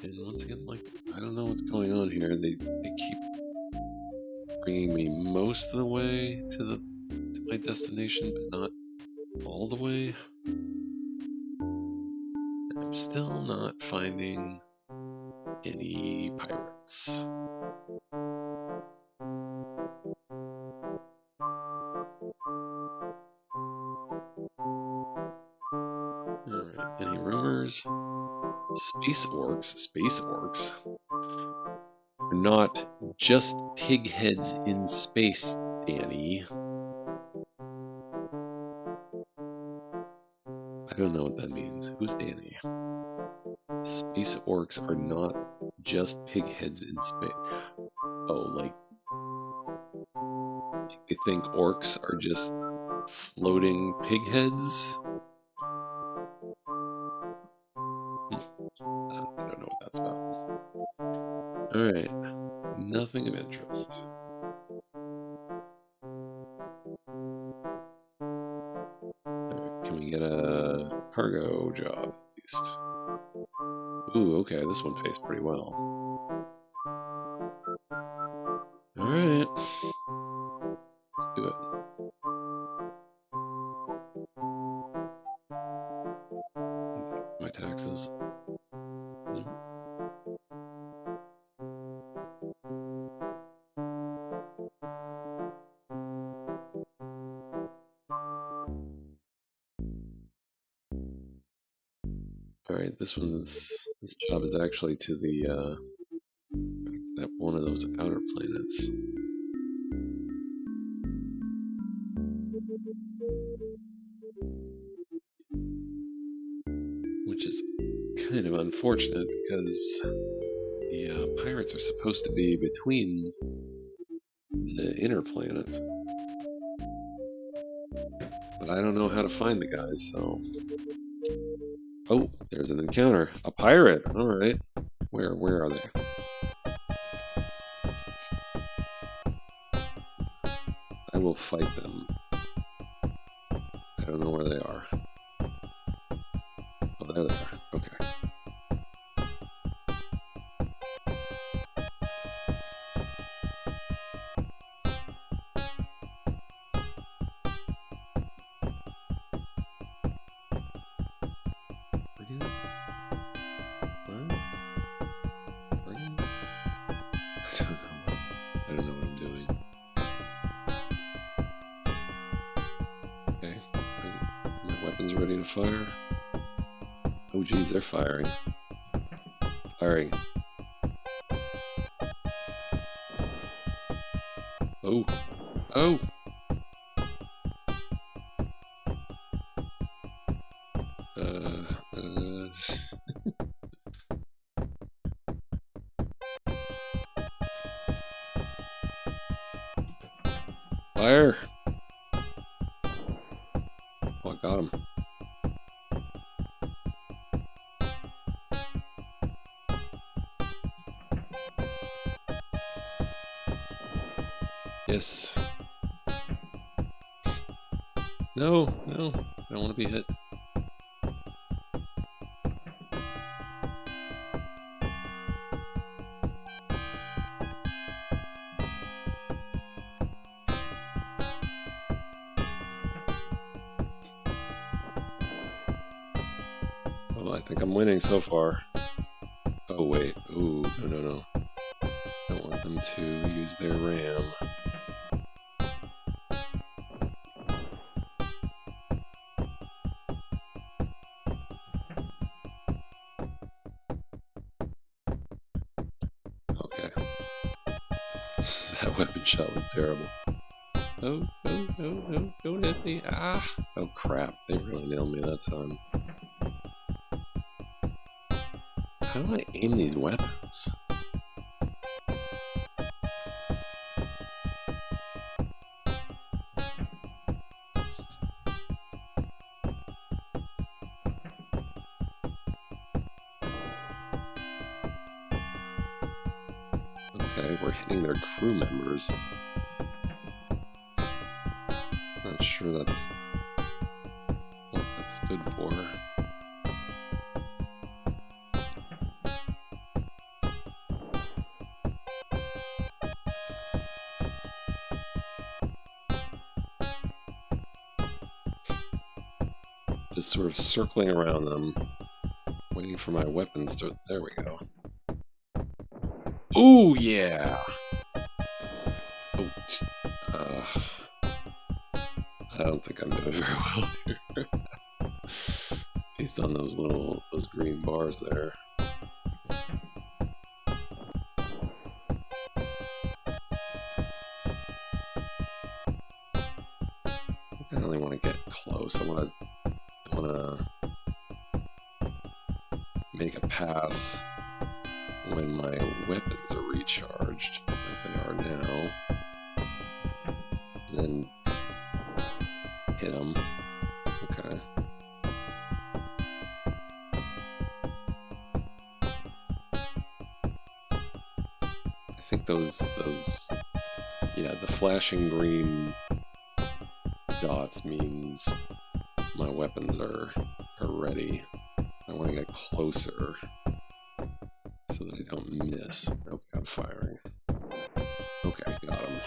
And once again, like, I don't know what's going on here. They keep bringing me most of the way to my destination, but not all the way. I'm still not finding any pirates. Alright, any rumors? Space orcs are not just pig heads in space, Danny. I don't know what that means. Who's Danny? Space orcs are not just pig heads in space. Oh, like they think orcs are just floating pig heads? I don't know what that's about. Alright, nothing of interest. Alright, can we get a cargo job at least? Ooh, okay, this one pays pretty well. Alright, let's do it. My taxes. Alright, this job is actually to the that one of those outer planets. Which is kind of unfortunate because the pirates are supposed to be between the inner planets. But I don't know how to find the guys, so... Oh, there's an encounter. A pirate! Alright. Where are they? I will fight them. I don't know where they are. Oh, there they are. Okay. I don't know what I'm doing. Okay. My weapon's ready to fire. Oh geez, they're firing. Firing. Oh. Oh! Fire! Oh, I got him. Yes. No, I don't want to be hit. Oh, I think I'm winning so far. Oh, wait. Ooh, no. I don't want them to use their ram. Okay. That weapon shot was terrible. Oh, no, don't hit me. Ah! Oh, crap. They really nailed me that time. How do I aim these weapons? Okay, we're hitting their crew members. Not sure that's what that's good for. Just sort of circling around them, waiting for my weapons to... There we go. Ooh, yeah! Oh, I don't think I'm doing very well here. Based on those green bars there. I don't really want to get close. I want to make a pass when my weapons are recharged, like they are now, and then hit them. Okay. I think those, yeah, the flashing green dots means my weapons are ready. I want to get closer so that I don't miss. Okay, I'm firing. Okay, got him.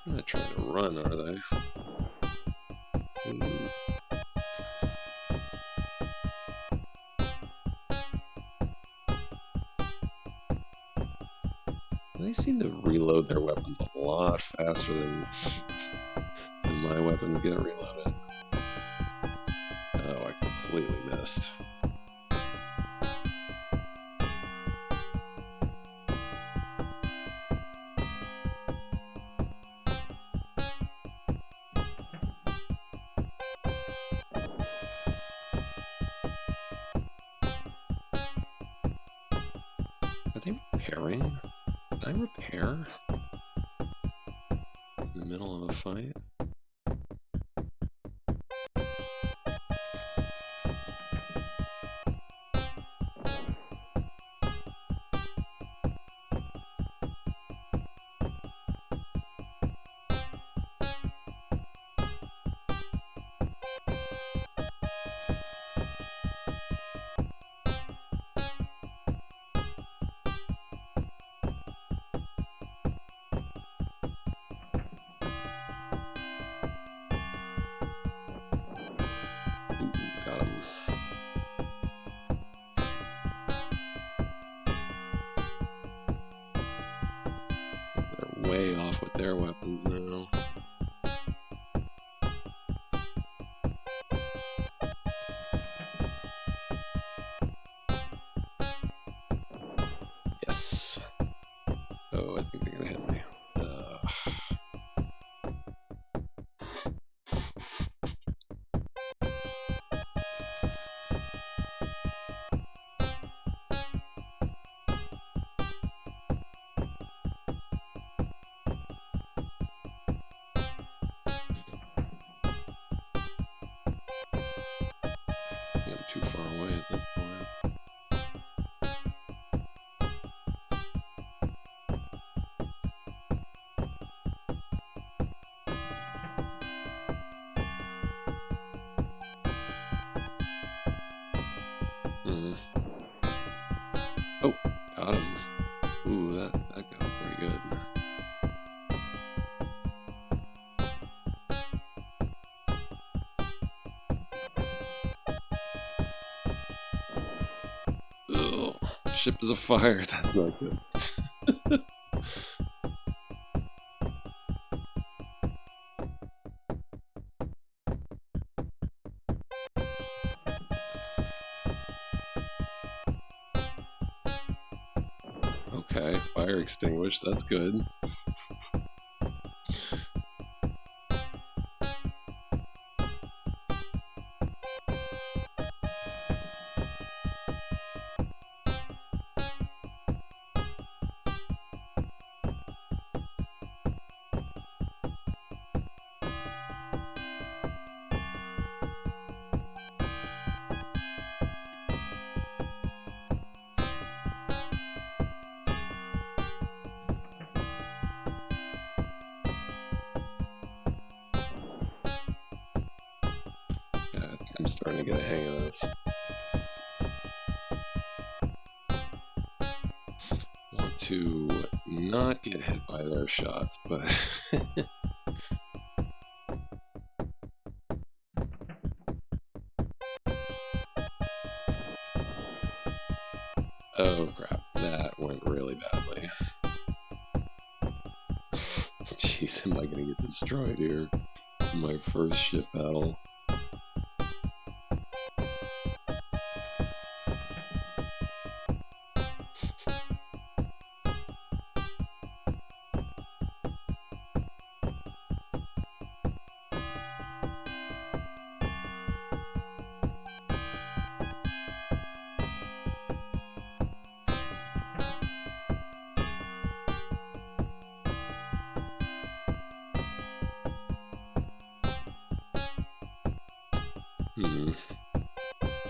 They're not trying to run, are they? They seem to reload their weapons a lot faster than my weapons get reloaded. Oh, I completely missed. Are they repairing? Can I repair in the middle of a fight? Got him. They're way off with their weapons now. Yes. Oh, I think they're gonna hit me. I'm too far away at this point. Oh, got him. Ooh, that got pretty good. Ugh, ship is afire. That's not good. Okay, fire extinguished. That's good. I'm starting to get a hang of this. Want to not get hit by their shots, but oh crap, that went really badly. Jeez, am I gonna get destroyed here? My first ship battle.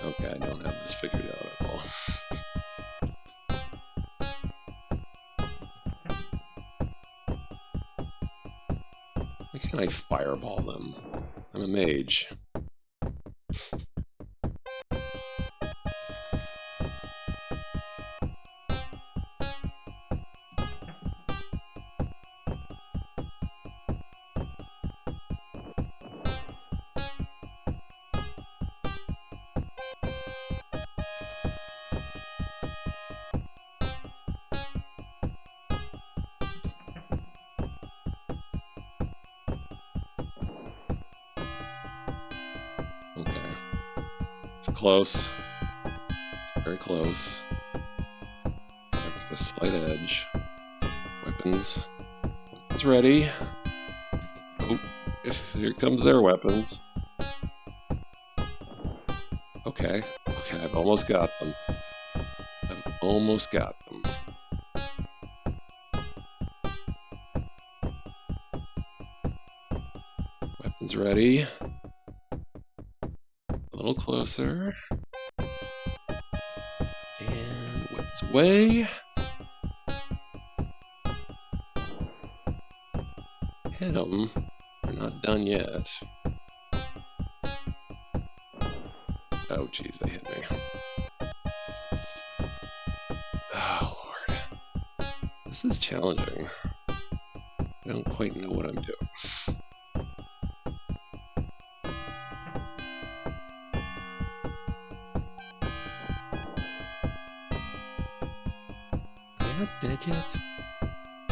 Okay, I don't have this figured out at all. Why can't I fireball them? I'm a mage. Okay. It's close. Very close. I have a slight edge. Weapons. Weapons ready. Oh, here comes their weapons. Okay. Okay, I've almost got them. I've almost got them. Weapons ready. A little closer. And weapons away. Hit them. We're not done yet. Oh, geez, they hit me. Oh, Lord. This is challenging. I don't quite know what I'm doing. They're not dead yet?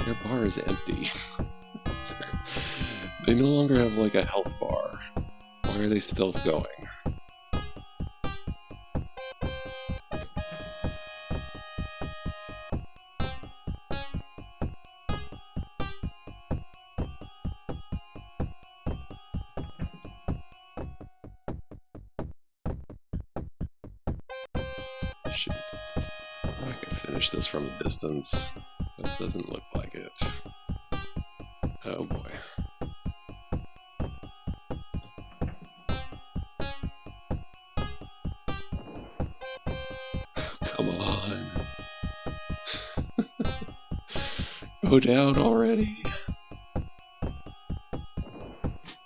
Their bar is empty. They no longer have like a health bar. Why are they still going? Shoot. I could finish this from a distance, but it doesn't look like it. Oh boy. Come on. Go down already.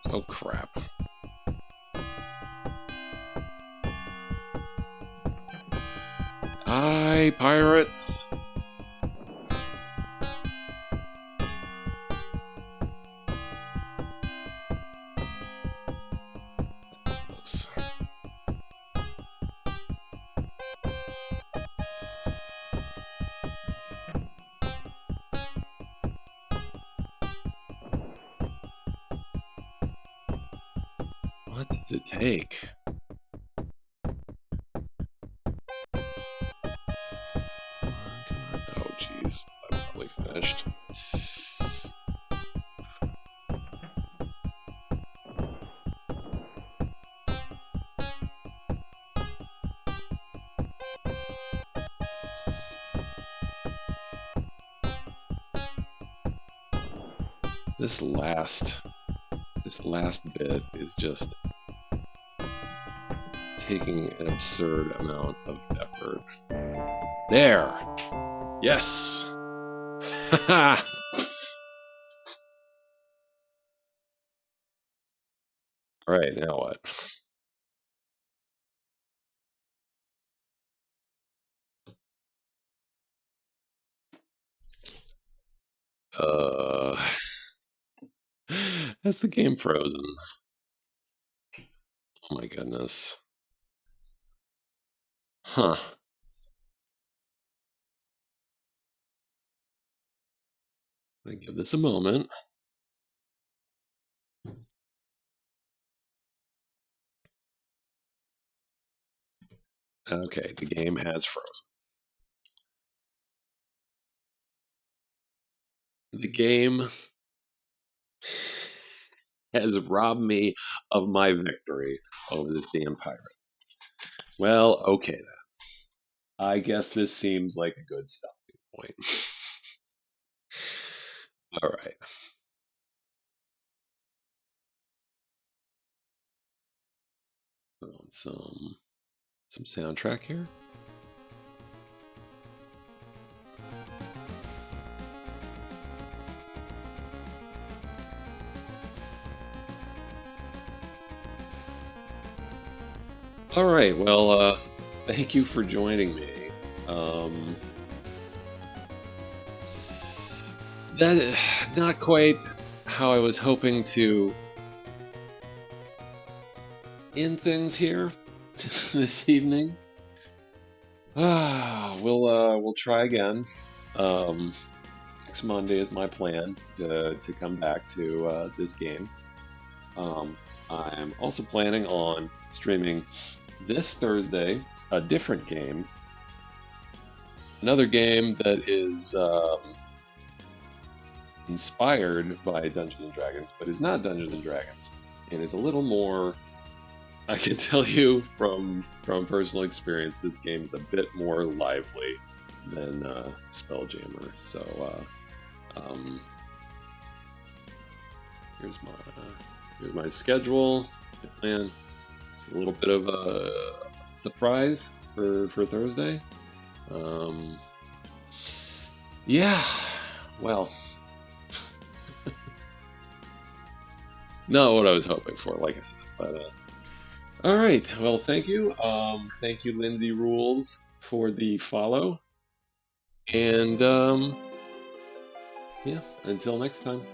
Oh crap. Hi, pirates! That's close. What does it take? Oh, jeez. I'm probably finished. This last bit is just taking an absurd amount of effort. There! Yes! Haha! Alright, now what? Uh, has the game frozen? Oh my goodness. Huh. Let me give this a moment. Okay, the game has frozen. The game has robbed me of my victory over this damn pirate. Well, okay then. I guess this seems like a good stopping point. All right. Put on some soundtrack here. All right. Well, thank you for joining me. Um, that not quite how I was hoping to end things here this evening. We'll try again. Um, Next Monday is my plan to come back to this game. I'm also planning on streaming this Thursday a different game, another game that is inspired by Dungeons and Dragons, but is not Dungeons and Dragons, and is a little more. I can tell you from personal experience, this game is a bit more lively than Spelljammer. So here's my schedule. My plan. It's a little bit of a surprise for Thursday. Yeah. Well, not what I was hoping for, like I said. But all right. Well, thank you. Thank you, Lindsay Rules, for the follow. And yeah, until next time.